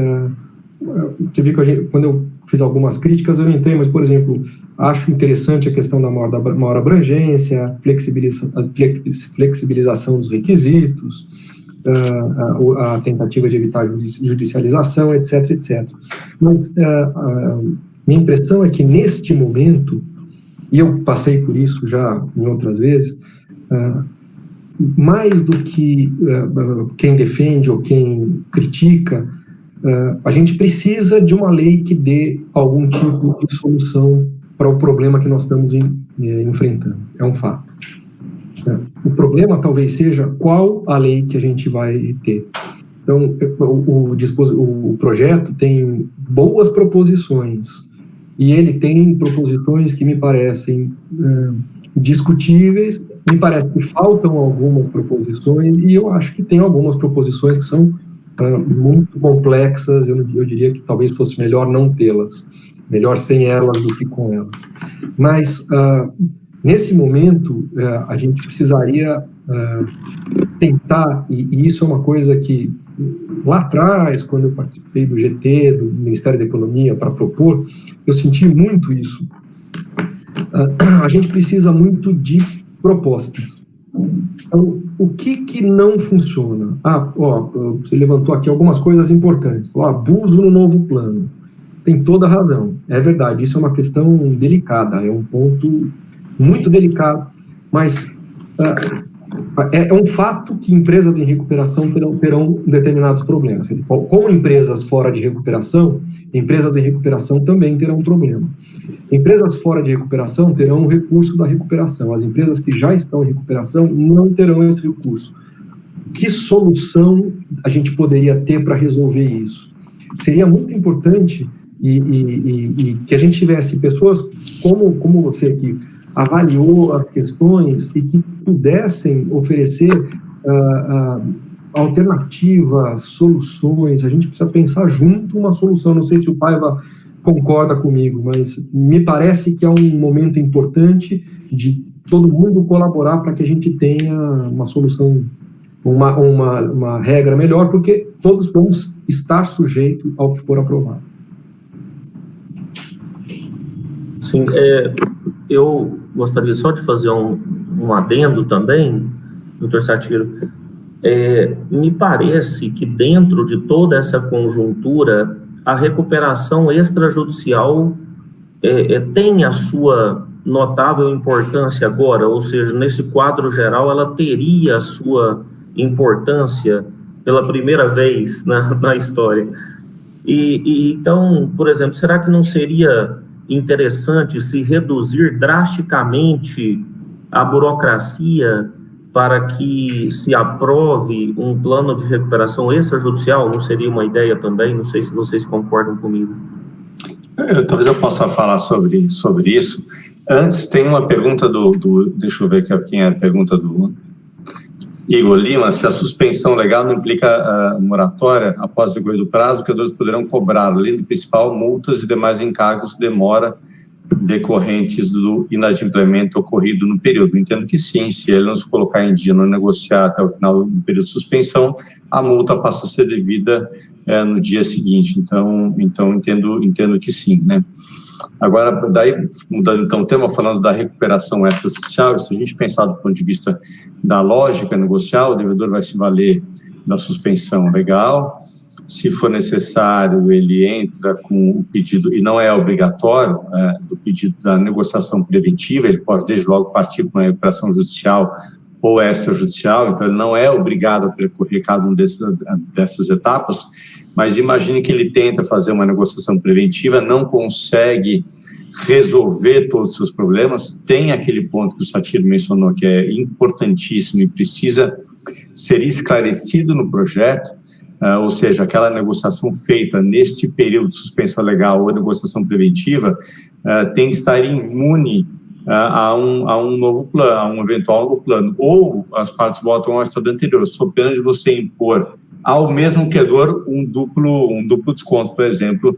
Você viu que quando eu fiz algumas críticas, eu entrei, mas, por exemplo, acho interessante a questão da maior abrangência, flexibilização dos requisitos, a tentativa de evitar judicialização, etc, etc. Mas minha impressão é que, neste momento, e eu passei por isso já em outras vezes, mais do que quem defende ou quem critica, a gente precisa de uma lei que dê algum tipo de solução para o problema que nós estamos enfrentando. É um fato. O problema talvez seja qual a lei que a gente vai ter. Então, o projeto tem boas proposições, e ele tem proposições que me parecem discutíveis, me parece que faltam algumas proposições, e eu acho que tem algumas proposições que são muito complexas. Eu diria que talvez fosse melhor não tê-las, melhor sem elas do que com elas. Mas, nesse momento, a gente precisaria tentar, e isso é uma coisa que, lá atrás, quando eu participei do GT, do Ministério da Economia, para propor, eu senti muito isso. A gente precisa muito de propostas. Então, o que não funciona? Você levantou aqui algumas coisas importantes. Abuso no novo plano. Tem toda a razão. É verdade, isso é uma questão delicada, é um ponto muito delicado, mas é um fato que empresas em recuperação terão determinados problemas. Como empresas fora de recuperação, empresas em recuperação também terão um problema. Empresas fora de recuperação terão o recurso da recuperação. As empresas que já estão em recuperação não terão esse recurso. Que solução a gente poderia ter para resolver isso? Seria muito importante e que a gente tivesse pessoas como você aqui, avaliou as questões e que pudessem oferecer alternativas, soluções. A gente precisa pensar junto uma solução. Não sei se o Paiva concorda comigo, mas me parece que é um momento importante de todo mundo colaborar para que a gente tenha uma solução, uma regra melhor, porque todos vamos estar sujeitos ao que for aprovado. Sim, eu gostaria só de fazer um adendo também, doutor Satiro. Me parece que dentro de toda essa conjuntura, a recuperação extrajudicial tem a sua notável importância agora, ou seja, nesse quadro geral, ela teria a sua importância pela primeira vez na história. E então, por exemplo, será que não seria interessante se reduzir drasticamente a burocracia para que se aprove um plano de recuperação extrajudicial? Não seria uma ideia também? Não sei se vocês concordam comigo. Talvez eu possa falar sobre isso. Antes, tem uma pergunta deixa eu ver quem é a pergunta do Igor Lima, se a suspensão legal não implica a moratória após o decorrer do prazo, os credores poderão cobrar, além do principal, multas e demais encargos de demora decorrentes do inadimplemento ocorrido no período. Entendo que sim, se ele não se colocar em dia, não negociar até o final do período de suspensão, a multa passa a ser devida no dia seguinte. Então entendo que sim, né? Agora, daí, mudando então o tema, falando da recuperação extrajudicial, se a gente pensar do ponto de vista da lógica negocial, o devedor vai se valer da suspensão legal. Se for necessário, ele entra com o pedido, e não é obrigatório, do pedido da negociação preventiva, ele pode desde logo partir com a recuperação judicial ou extrajudicial, então ele não é obrigado a percorrer cada uma dessas etapas, mas imagine que ele tenta fazer uma negociação preventiva, não consegue resolver todos os seus problemas, tem aquele ponto que o Satiro mencionou que é importantíssimo e precisa ser esclarecido no projeto, ou seja, aquela negociação feita neste período de suspensão legal ou negociação preventiva tem que estar imune a um novo plano, a um eventual novo plano, ou as partes voltam ao estado anterior, sob pena de você impor ao mesmo credor um duplo desconto, por exemplo,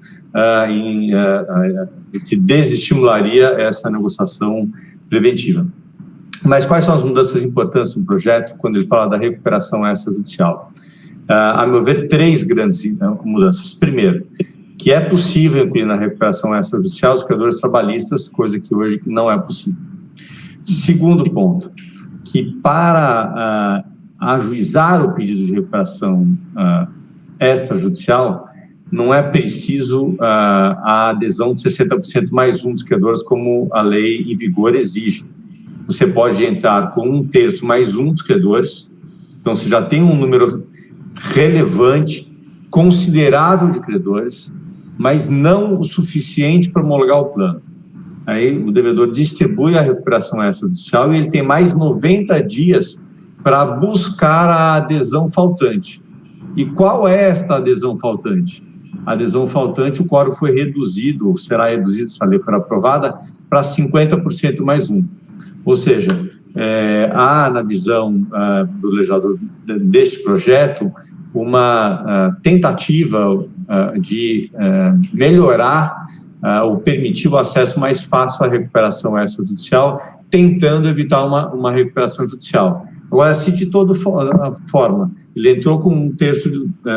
que desestimularia essa negociação preventiva. Mas quais são as mudanças importantes no projeto quando ele fala da recuperação extrajudicial? A meu ver, 3 grandes mudanças. Primeiro, que é possível incluir na recuperação extrajudicial os credores trabalhistas, coisa que hoje não é possível. Segundo ponto, que para ajuizar o pedido de recuperação extrajudicial, não é preciso a adesão de 60% mais um dos credores, como a lei em vigor exige. Você pode entrar com 1/3 mais um dos credores, então você já tem um número relevante, considerável de credores, mas não o suficiente para homologar o plano. Aí o devedor distribui a recuperação extrajudicial e ele tem mais 90 dias para buscar a adesão faltante. E qual é esta adesão faltante? A adesão faltante, o quórum foi reduzido, ou será reduzido, se a lei for aprovada, para 50% mais um. Ou seja, há na visão do legislador deste projeto uma tentativa de melhorar ou permitir o acesso mais fácil à recuperação extrajudicial, tentando evitar uma recuperação judicial. Agora, se de toda forma ele entrou com 1/3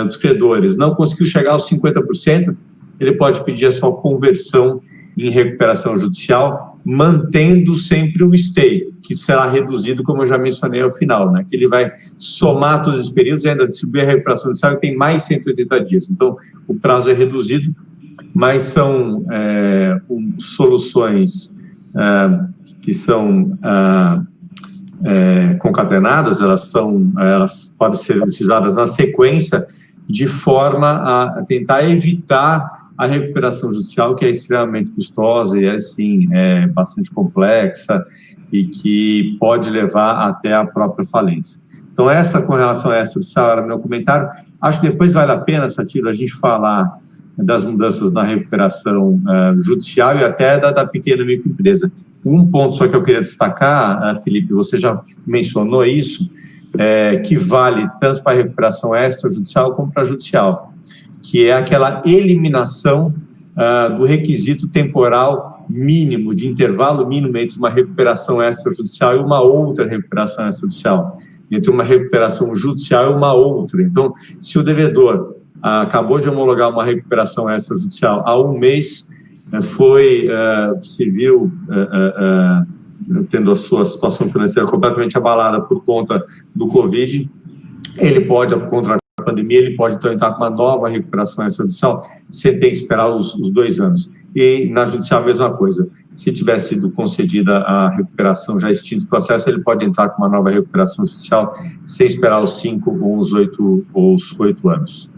dos credores, não conseguiu chegar aos 50%, ele pode pedir a sua conversão em recuperação judicial, mantendo sempre o stay, que será reduzido, como eu já mencionei ao final, né? Que ele vai somar todos os períodos e ainda distribuir a recuperação judicial, que tem mais 180 dias. Então, o prazo é reduzido, mas são soluções que são concatenadas, elas podem ser utilizadas na sequência, de forma a tentar evitar a recuperação judicial, que é extremamente custosa e, assim, bastante complexa e que pode levar até a própria falência. Então, essa com relação a extrajudicial era meu comentário. Acho que depois vale a pena, Satiro, a gente falar das mudanças na recuperação judicial e até da pequena e microempresa. Um ponto só que eu queria destacar, Felipe, você já mencionou isso, que vale tanto para a recuperação extrajudicial como para a judicial, que é aquela eliminação do requisito temporal mínimo, de intervalo mínimo entre uma recuperação extrajudicial e uma outra recuperação extrajudicial, entre uma recuperação judicial e uma outra. Então, se o devedor acabou de homologar uma recuperação extrajudicial há um mês, se viu tendo a sua situação financeira completamente abalada por conta do Covid, ele pode, contra a pandemia, ele pode então entrar com uma nova recuperação extrajudicial, sem ter que esperar os 2 anos. E na judicial a mesma coisa. Se tiver sido concedida a recuperação já extinto o processo, ele pode entrar com uma nova recuperação judicial sem esperar os 5 ou os 8 anos.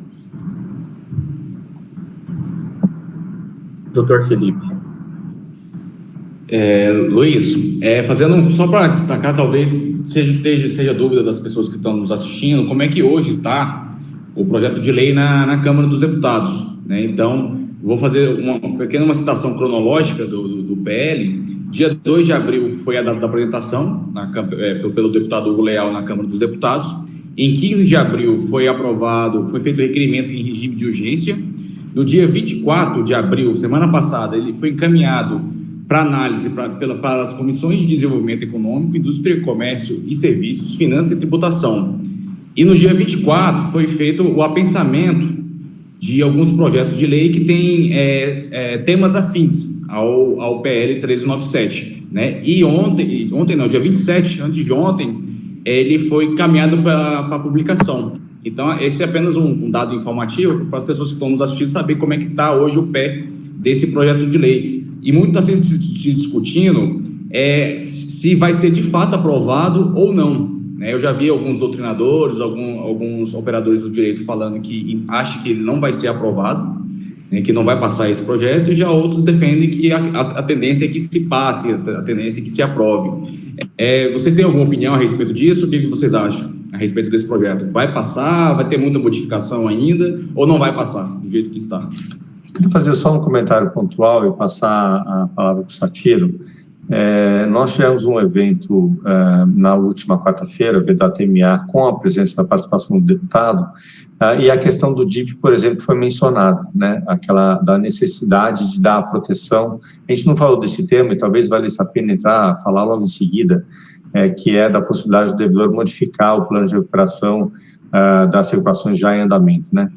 Doutor Felipe. Luiz, fazendo só para destacar, talvez seja dúvida das pessoas que estão nos assistindo, como é que hoje está o projeto de lei na Câmara dos Deputados, né? Então, vou fazer uma citação cronológica do PL. Dia 2 de abril foi a data da apresentação pelo deputado Hugo Leal na Câmara dos Deputados. Em 15 de abril foi feito o requerimento em regime de urgência. No dia 24 de abril, semana passada, ele foi encaminhado para análise para as comissões de desenvolvimento econômico, indústria, comércio e serviços, finanças e tributação. E no dia 24 foi feito o apensamento de alguns projetos de lei que têm temas afins ao PL 1397, né? E dia 27, antes de ontem, ele foi encaminhado para publicação. Então, esse é apenas um dado informativo para as pessoas que estão nos assistindo saber como é que está hoje o pé desse projeto de lei. E muito está se discutindo se vai ser de fato aprovado ou não. Eu já vi alguns doutrinadores, alguns operadores do direito falando que acham que ele não vai ser aprovado, né, que não vai passar esse projeto, e já outros defendem que a tendência é que se passe, a tendência é que se aprove. Vocês têm alguma opinião a respeito disso? O que vocês acham a respeito desse projeto? Vai passar? Vai ter muita modificação ainda? Ou não vai passar do jeito que está? Queria fazer só um comentário pontual e passar a palavra para o Satiro. Nós tivemos um evento na última quarta-feira, o da TMA, com a presença da participação do deputado, e a questão do DIP, por exemplo, foi mencionada, né? Aquela da necessidade de dar a proteção. A gente não falou desse tema e talvez valesse a pena falar logo em seguida, que é da possibilidade do devedor modificar o plano de recuperação das recuperações já em andamento, né?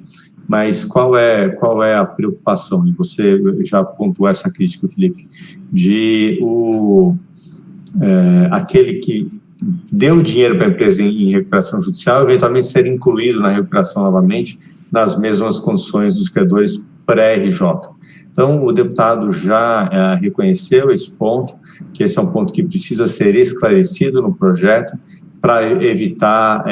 Mas qual é a preocupação? E você já pontuou essa crítica, Felipe, de aquele que deu dinheiro para a empresa em recuperação judicial, eventualmente ser incluído na recuperação novamente, nas mesmas condições dos credores pré-RJ. Então, o deputado já reconheceu esse ponto, que esse é um ponto que precisa ser esclarecido no projeto, para evitar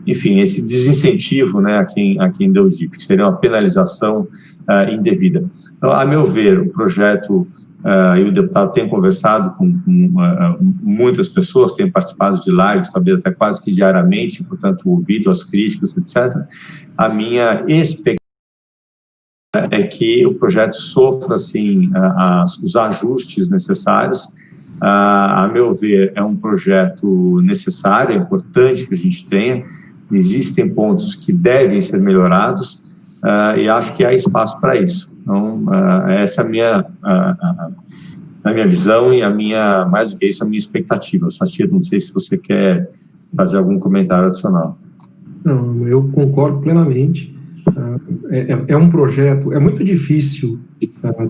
enfim, esse desincentivo, né, a quem deu o DIP, que seria uma penalização indevida. Então, a meu ver, o projeto, e o deputado tem conversado com muitas pessoas, tem participado de lives, talvez até quase que diariamente, portanto, ouvido as críticas, etc. A minha expectativa é que o projeto sofra, assim, os ajustes necessários. A meu ver, é um projeto necessário, é importante que a gente tenha. Existem pontos que devem ser melhorados e acho que há espaço para isso. Então, essa é a minha visão e mais do que isso, a minha expectativa. Satiro, não sei se você quer fazer algum comentário adicional. Não, eu concordo plenamente. É um projeto, é muito difícil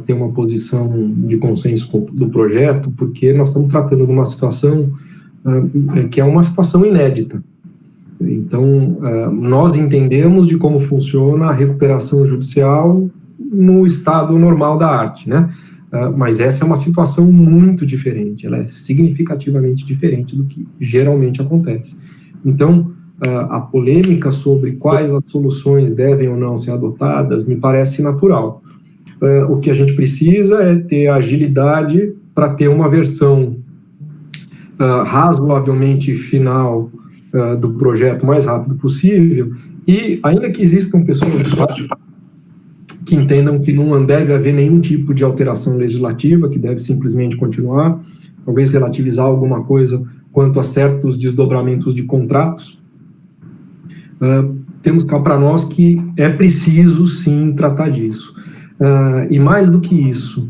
ter uma posição de consenso do projeto, porque nós estamos tratando de uma situação que é uma situação inédita. Então, nós entendemos de como funciona a recuperação judicial no estado normal da arte, né? Mas essa é uma situação muito diferente, ela é significativamente diferente do que geralmente acontece. Então, a polêmica sobre quais as soluções devem ou não ser adotadas me parece natural. O que a gente precisa é ter agilidade para ter uma versão razoavelmente final do projeto o mais rápido possível, e ainda que existam pessoas que entendam que não deve haver nenhum tipo de alteração legislativa, que deve simplesmente continuar, talvez relativizar alguma coisa quanto a certos desdobramentos de contratos, temos cá para nós que é preciso, sim, tratar disso. E mais do que isso,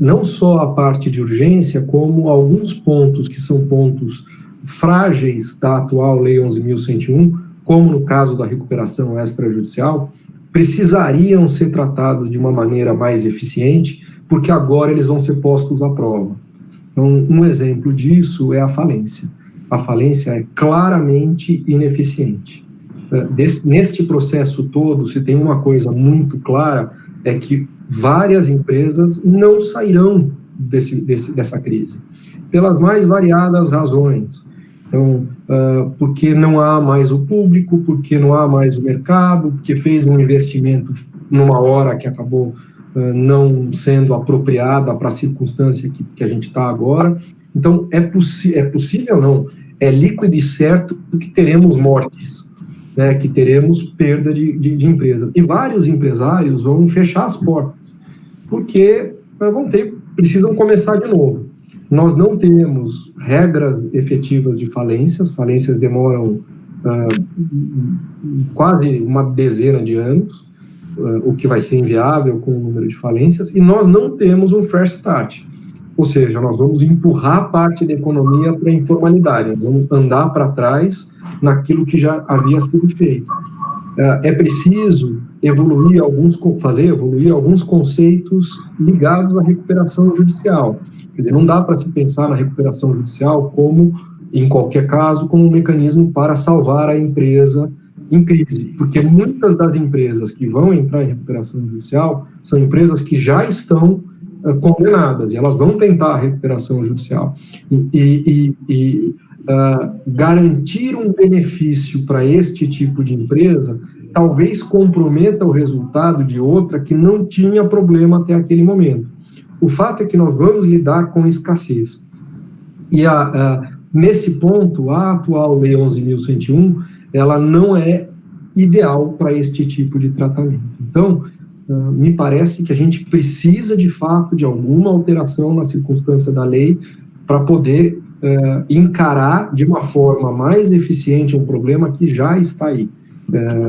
não só a parte de urgência, como alguns pontos que são pontos frágeis da atual Lei 11.101, como no caso da recuperação extrajudicial, precisariam ser tratados de uma maneira mais eficiente, porque agora eles vão ser postos à prova. Então, um exemplo disso é a falência. A falência é claramente ineficiente. Neste processo todo, se tem uma coisa muito clara, é que várias empresas não sairão dessa crise, pelas mais variadas razões. Então, porque não há mais o público, porque não há mais o mercado, porque fez um investimento numa hora que acabou não sendo apropriada para a circunstância que a gente está agora. Então, é possível, não, é líquido e certo que teremos mortes, né, que teremos perda de empresa. E vários empresários vão fechar as portas, porque precisam começar de novo. Nós não temos regras efetivas de falências demoram quase uma dezena de anos, o que vai ser inviável com o número de falências, e nós não temos um fresh start, ou seja, nós vamos empurrar parte da economia para a informalidade, nós vamos andar para trás naquilo que já havia sido feito. É preciso fazer evoluir alguns conceitos ligados à recuperação judicial. Quer dizer, não dá para se pensar na recuperação judicial como, em qualquer caso, como um mecanismo para salvar a empresa em crise, porque muitas das empresas que vão entrar em recuperação judicial são empresas que já estão condenadas, e elas vão tentar a recuperação judicial. Garantir um benefício para este tipo de empresa talvez comprometa o resultado de outra que não tinha problema até aquele momento. O fato é que nós vamos lidar com escassez. E nesse ponto, a atual Lei 11.101, ela não é ideal para este tipo de tratamento. Então, me parece que a gente precisa, de fato, de alguma alteração na circunstância da lei para poder encarar de uma forma mais eficiente um problema que já está aí.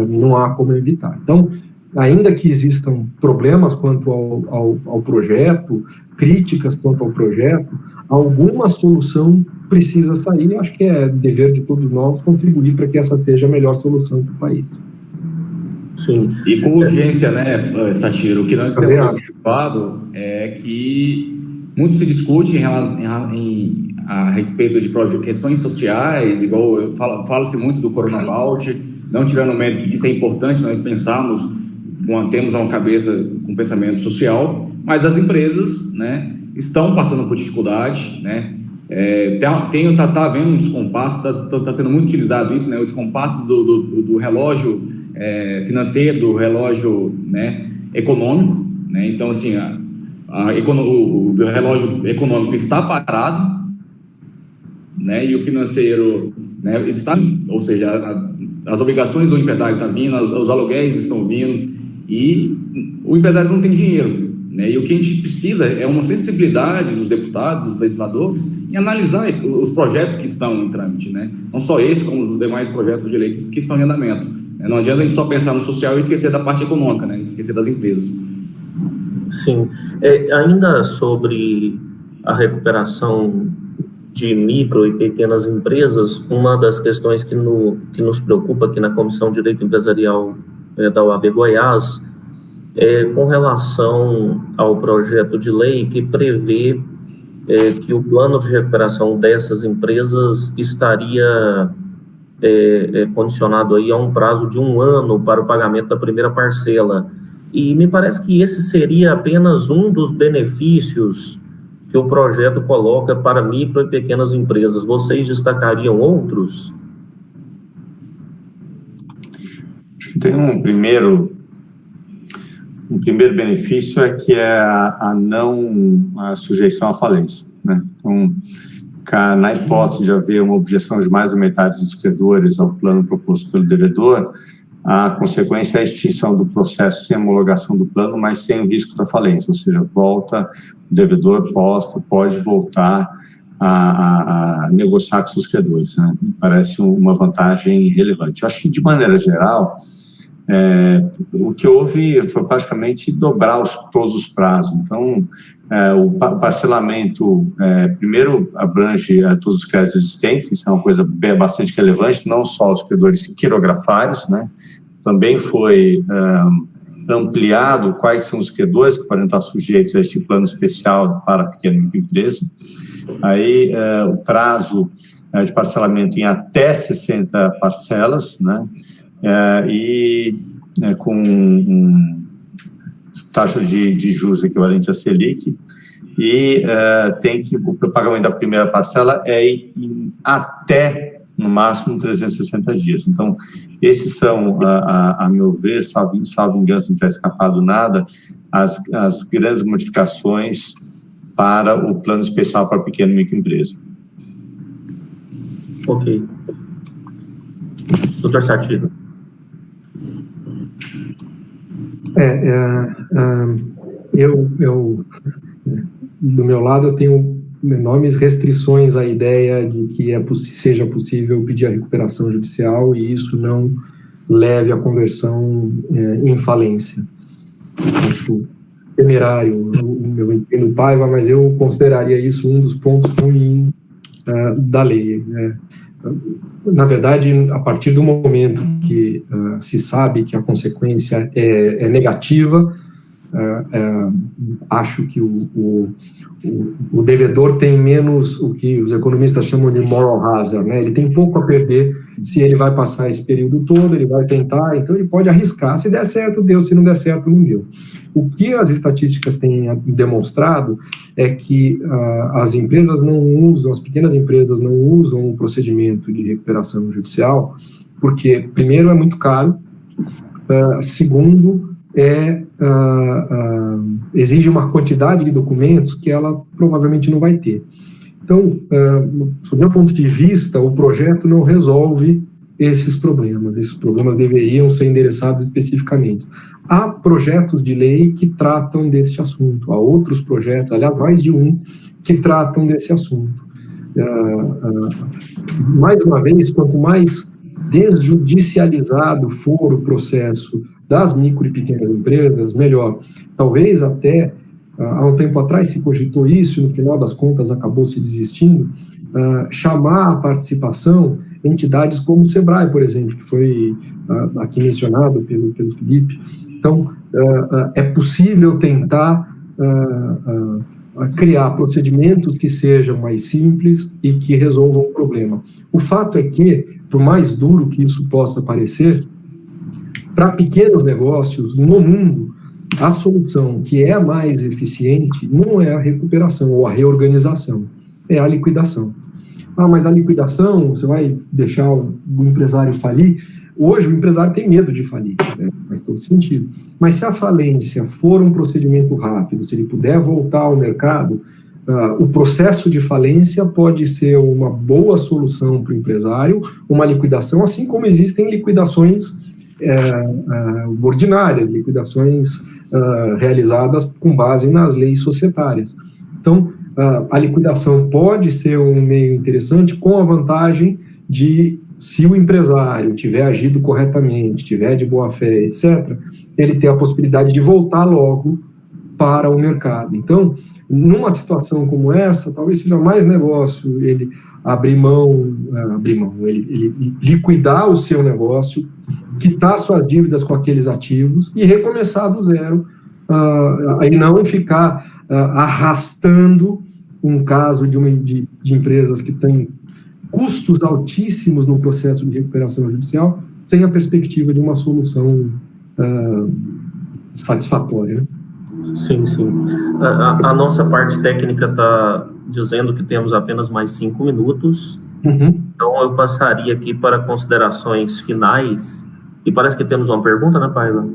Não há como evitar. Então, ainda que existam problemas quanto ao projeto, críticas quanto ao projeto, alguma solução precisa sair. Acho que é dever de todos nós contribuir para que essa seja a melhor solução para o país. Sim. E com urgência, né, Sachiro, o que nós temos observado é que muito se discute a respeito de questões sociais, igual fala-se muito do Corona Voucher, não tirando o mérito disso, é importante nós pensarmos, temos uma cabeça com pensamento social, mas as empresas, né, estão passando por dificuldade, né, tá havendo um descompasso, está sendo muito utilizado isso, né, o descompasso do relógio financeiro, do relógio, né, econômico, né, então assim, o relógio econômico está parado, né, e o financeiro, né, está, ou seja, as obrigações do empresário estão vindo, os aluguéis estão vindo, e o empresário não tem dinheiro, né, e o que a gente precisa é uma sensibilidade dos deputados, dos legisladores, em analisar os projetos que estão em trâmite, né, não só esse, como os demais projetos de lei que estão em andamento. Não adianta a gente só pensar no social e esquecer da parte econômica, né, esquecer das empresas. Sim. Ainda sobre a recuperação de micro e pequenas empresas, uma das questões que nos preocupa aqui na Comissão de Direito Empresarial da OAB Goiás é com relação ao projeto de lei que prevê que o plano de recuperação dessas empresas estaria condicionado aí a um prazo de 1 ano para o pagamento da primeira parcela. E me parece que esse seria apenas um dos benefícios que o projeto coloca para micro e pequenas empresas. Vocês destacariam outros? Acho que tem um primeiro benefício que é a sujeição à falência, né? Então, na hipótese de haver uma objeção de mais da metade dos credores ao plano proposto pelo devedor, a consequência é a extinção do processo sem homologação do plano, mas sem o risco da falência, ou seja, o devedor pode voltar a negociar com seus credores, né? Parece uma vantagem relevante. Eu acho que, de maneira geral, o que houve foi praticamente dobrar todos os prazos. Então, o parcelamento, primeiro, abrange todos os créditos existentes, isso é uma coisa bastante relevante, não só os credores quirografários, né? Também foi ampliado quais são os credores que podem estar sujeitos a este plano especial para a pequena e microempresa. Aí, o prazo de parcelamento em até 60 parcelas, né? Com taxa de juros equivalente à Selic, e tem que o pagamento da primeira parcela em até, no máximo, 360 dias. Então, esses são, a meu ver, salvo engano, se não tiver escapado nada, as grandes modificações para o plano especial para a pequena e microempresa. Ok. Doutor Satiro. Eu, do meu lado, eu tenho enormes restrições à ideia de que seja possível pedir a recuperação judicial e isso não leve à conversão em falência. Acho temerário, eu entendo o Paiva, mas eu consideraria isso um dos pontos ruins da lei. Na verdade, a partir do momento que se sabe que a consequência é negativa, acho que o devedor tem menos o que os economistas chamam de moral hazard, né? Ele tem pouco a perder se ele vai passar esse período todo, ele vai tentar, então ele pode arriscar. Se der certo, deu, se não der certo, não deu. O que as estatísticas têm demonstrado é que as empresas não usam, as pequenas empresas não usam o procedimento de recuperação judicial, porque, primeiro, é muito caro, segundo, exige uma quantidade de documentos que ela provavelmente não vai ter. Então, sob o meu ponto de vista, o projeto não resolve esses problemas deveriam ser endereçados especificamente. Há projetos de lei que tratam desse assunto, há outros projetos, aliás, mais de um, que tratam desse assunto. Mais uma vez, quanto mais desjudicializado for o processo das micro e pequenas empresas, melhor. Talvez até, há um tempo atrás se cogitou isso, e no final das contas acabou se desistindo, chamar a participação entidades como o SEBRAE, por exemplo, que foi aqui mencionado pelo Felipe. Então, é possível tentar criar procedimentos que sejam mais simples e que resolvam o problema. O fato é que, por mais duro que isso possa parecer, para pequenos negócios no mundo, a solução que é mais eficiente não é a recuperação ou a reorganização, é a liquidação. Mas a liquidação, você vai deixar o empresário falir? Hoje o empresário tem medo de falir, né? Faz todo sentido. Mas se a falência for um procedimento rápido, se ele puder voltar ao mercado, o processo de falência pode ser uma boa solução para o empresário, uma liquidação, assim como existem liquidações ordinárias, liquidações realizadas com base nas leis societárias. Então, a liquidação pode ser um meio interessante, com a vantagem de, se o empresário tiver agido corretamente, tiver de boa fé, etc., ele ter a possibilidade de voltar logo para o mercado. Então, numa situação como essa, talvez seja mais negócio ele ele liquidar o seu negócio, quitar suas dívidas com aqueles ativos e recomeçar do zero, e não ficar arrastando um caso de empresas que têm custos altíssimos no processo de recuperação judicial, sem a perspectiva de uma solução satisfatória. Sim, sim. A nossa parte técnica está dizendo que temos apenas mais 5 minutos, então eu passaria aqui para considerações finais, e parece que temos uma pergunta, né, Paiva?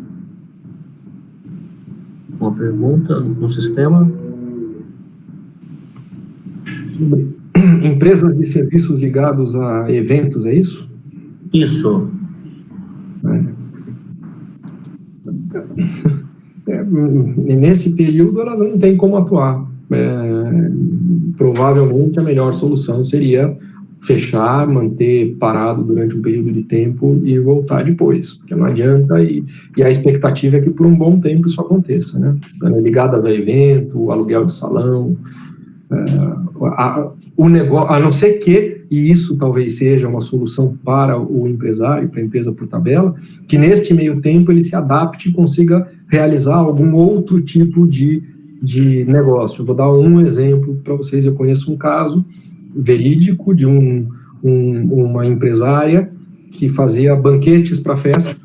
Uma pergunta no sistema? empresas de serviços ligados a eventos, é isso? Isso. Nesse período, elas não têm como atuar. Provavelmente, a melhor solução seria fechar, manter parado durante um período de tempo e voltar depois, porque não adianta, e a expectativa é que por um bom tempo isso aconteça, né? Ligadas a evento, aluguel de salão, o negócio, a não ser que, e isso talvez seja uma solução para o empresário, para a empresa por tabela, que neste meio tempo ele se adapte e consiga realizar algum outro tipo de negócio. Eu vou dar um exemplo para vocês. Eu conheço um caso verídico de uma empresária que fazia banquetes para festa,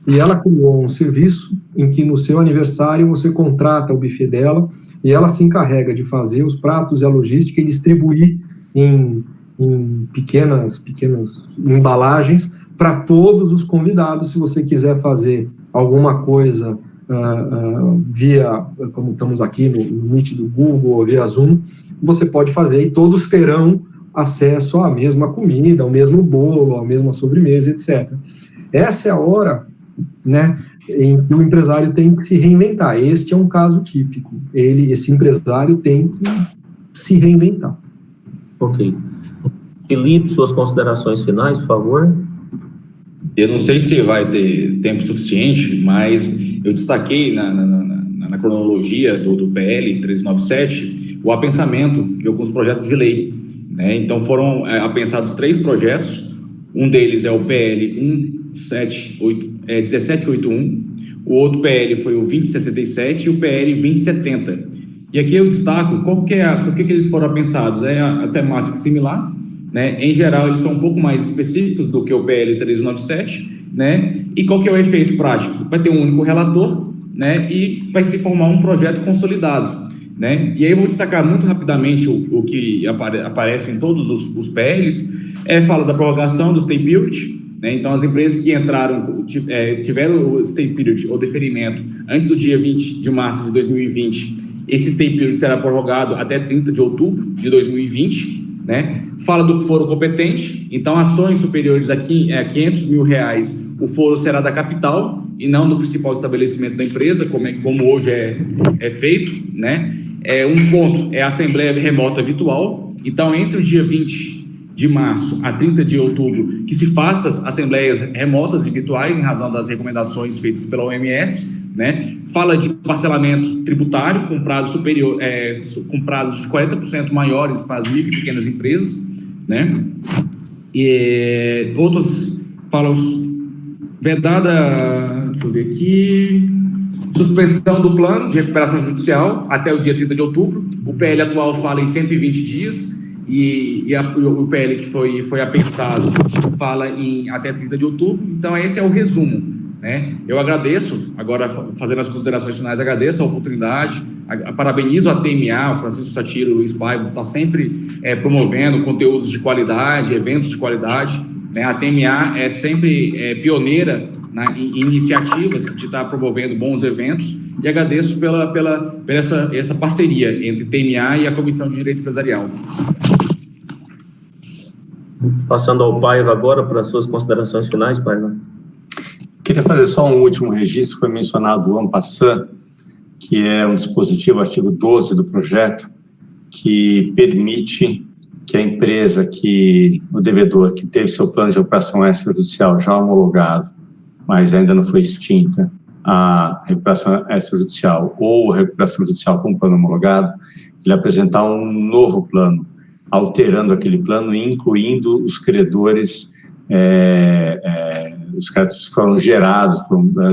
e ela criou um serviço em que no seu aniversário você contrata o buffet dela e ela se encarrega de fazer os pratos e a logística e distribuir em pequenas embalagens para todos os convidados. Se você quiser fazer alguma coisa via, como estamos aqui no Meet do Google ou via Zoom, você pode fazer e todos terão acesso à mesma comida, ao mesmo bolo, à mesma sobremesa, etc. Essa é a hora, né, em que o empresário tem que se reinventar. Este é um caso típico. Esse empresário tem que se reinventar. Ok. Felipe, suas considerações finais, por favor. Eu não sei se vai ter tempo suficiente, mas eu destaquei na cronologia do PL 1397 o apensamento de alguns projetos de lei, né? Então foram apensados 3 projetos. Um deles é o PL 1781, o outro PL foi o 2067 e o PL 2070. E aqui eu destaco por que eles foram apensados. É a temática similar, né? Em geral, eles são um pouco mais específicos do que o PL 1397, né? E qual que é o efeito prático? Vai ter um único relator, né? E vai se formar um projeto consolidado, né? E aí eu vou destacar muito rapidamente o que aparece em todos os PLs. Fala da prorrogação do stay period, né? Então as empresas que entraram, tiveram o stay period ou deferimento antes do dia 20 de março de 2020, esse stay period será prorrogado até 30 de outubro de 2020, né? Fala do foro competente. Então ações superiores a R$500 mil, o foro será da capital e não do principal estabelecimento da empresa, como hoje é feito, né? Um ponto é a assembleia remota virtual. Então, entre o dia 20 de março a 30 de outubro, que se faça as assembleias remotas e virtuais em razão das recomendações feitas pela OMS, né? Fala de parcelamento tributário com prazo superior, com prazos de 40% maiores para as micro e pequenas empresas, né? E outros falam vedada, deixa eu ver aqui, suspensão do plano de recuperação judicial até o dia 30 de outubro. O PL atual fala em 120 dias e o PL que foi apensado fala em até 30 de outubro. Então, esse é o resumo, né? Eu agradeço, agora fazendo as considerações finais, agradeço a oportunidade, parabenizo a TMA, o Francisco Satiro, o Luiz Paiva, que está sempre promovendo conteúdos de qualidade, eventos de qualidade, né? A TMA é sempre pioneira em iniciativas de estar promovendo bons eventos, e agradeço pela essa parceria entre TMA e a Comissão de Direito Empresarial. Passando ao Paiva agora para suas considerações finais, Paiva. Queria fazer só um último registro. Foi mencionado o AMPASSAN, que é um dispositivo, artigo 12 do projeto, que permite que a empresa, o devedor que teve seu plano de recuperação extrajudicial já homologado, mas ainda não foi extinta a recuperação extrajudicial ou a recuperação judicial com plano homologado, ele apresentar um novo plano, alterando aquele plano e incluindo os credores, os créditos que foram gerados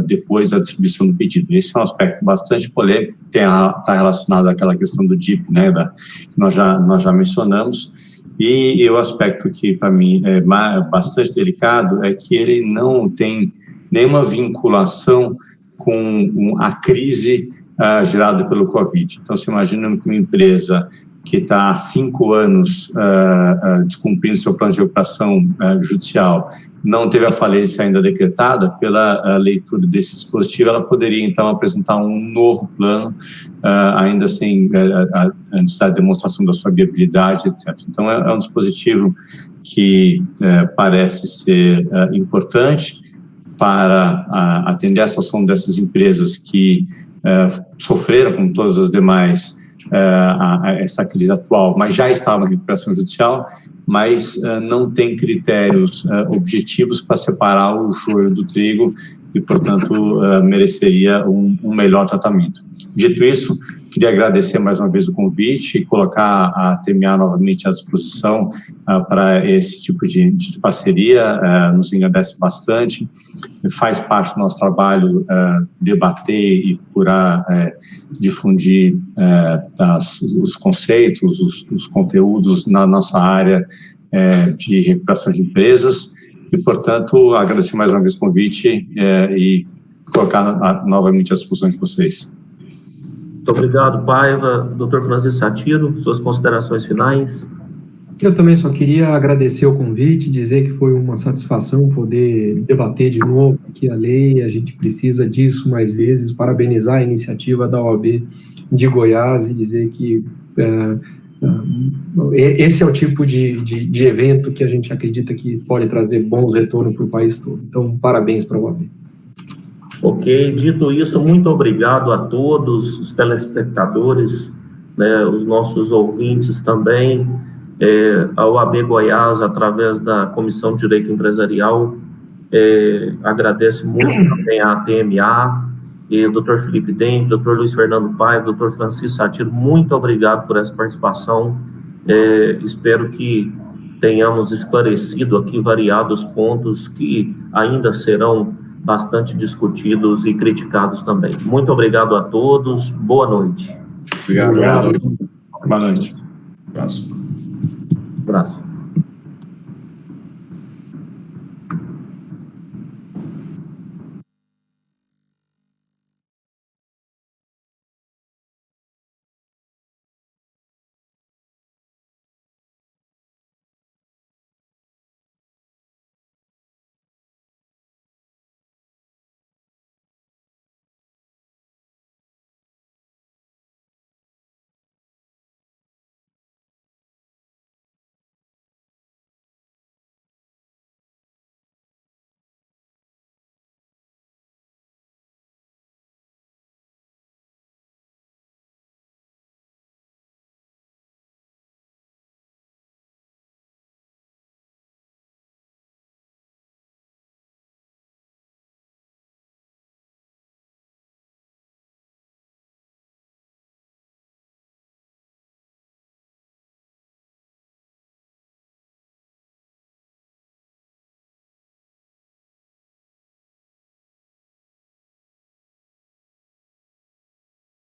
depois da distribuição do pedido. Esse é um aspecto bastante polêmico, está relacionado àquela questão do DIP, né, que nós já mencionamos. E o aspecto que, para mim, é bastante delicado é que ele não tem nenhuma vinculação com a crise gerada pelo Covid. Então, se imagina que uma empresa que está há 5 anos descumprindo seu plano de recuperação judicial, não teve a falência ainda decretada, pela leitura desse dispositivo, ela poderia, então, apresentar um novo plano, ainda sem a necessidade de demonstração da sua viabilidade, etc. Então, é um dispositivo que parece ser importante para atender a situação dessas empresas que sofreram, como todas as demais, essa crise atual, mas já estavam em recuperação judicial, mas não tem critérios objetivos para separar o joio do trigo e, portanto, mereceria um melhor tratamento. Dito isso, queria agradecer mais uma vez o convite e colocar a TMA novamente à disposição para esse tipo de parceria, nos engrandece bastante, faz parte do nosso trabalho debater e procurar difundir os conceitos, os conteúdos na nossa área de recuperação de empresas e, portanto, agradecer mais uma vez o convite e colocar novamente à disposição de vocês. Muito obrigado, Paiva. Dr. Francisco Satiro, suas considerações finais. Eu também só queria agradecer o convite, dizer que foi uma satisfação poder debater de novo aqui a lei, a gente precisa disso mais vezes, parabenizar a iniciativa da OAB de Goiás e dizer que esse é o tipo de evento que a gente acredita que pode trazer bons retornos para o país todo. Então, parabéns para a OAB. Ok, dito isso, muito obrigado a todos os telespectadores, né, os nossos ouvintes também, a OAB Goiás, através da Comissão de Direito Empresarial, agradece muito também a TMA, e o Dr. Felipe Dente, Dr. Luiz Fernando Paiva, Dr. Francisco Satiro, muito obrigado por essa participação, espero que tenhamos esclarecido aqui variados pontos que ainda serão bastante discutidos e criticados também. Muito obrigado a todos, boa noite. Obrigado. Boa noite. Abraço. Abraço.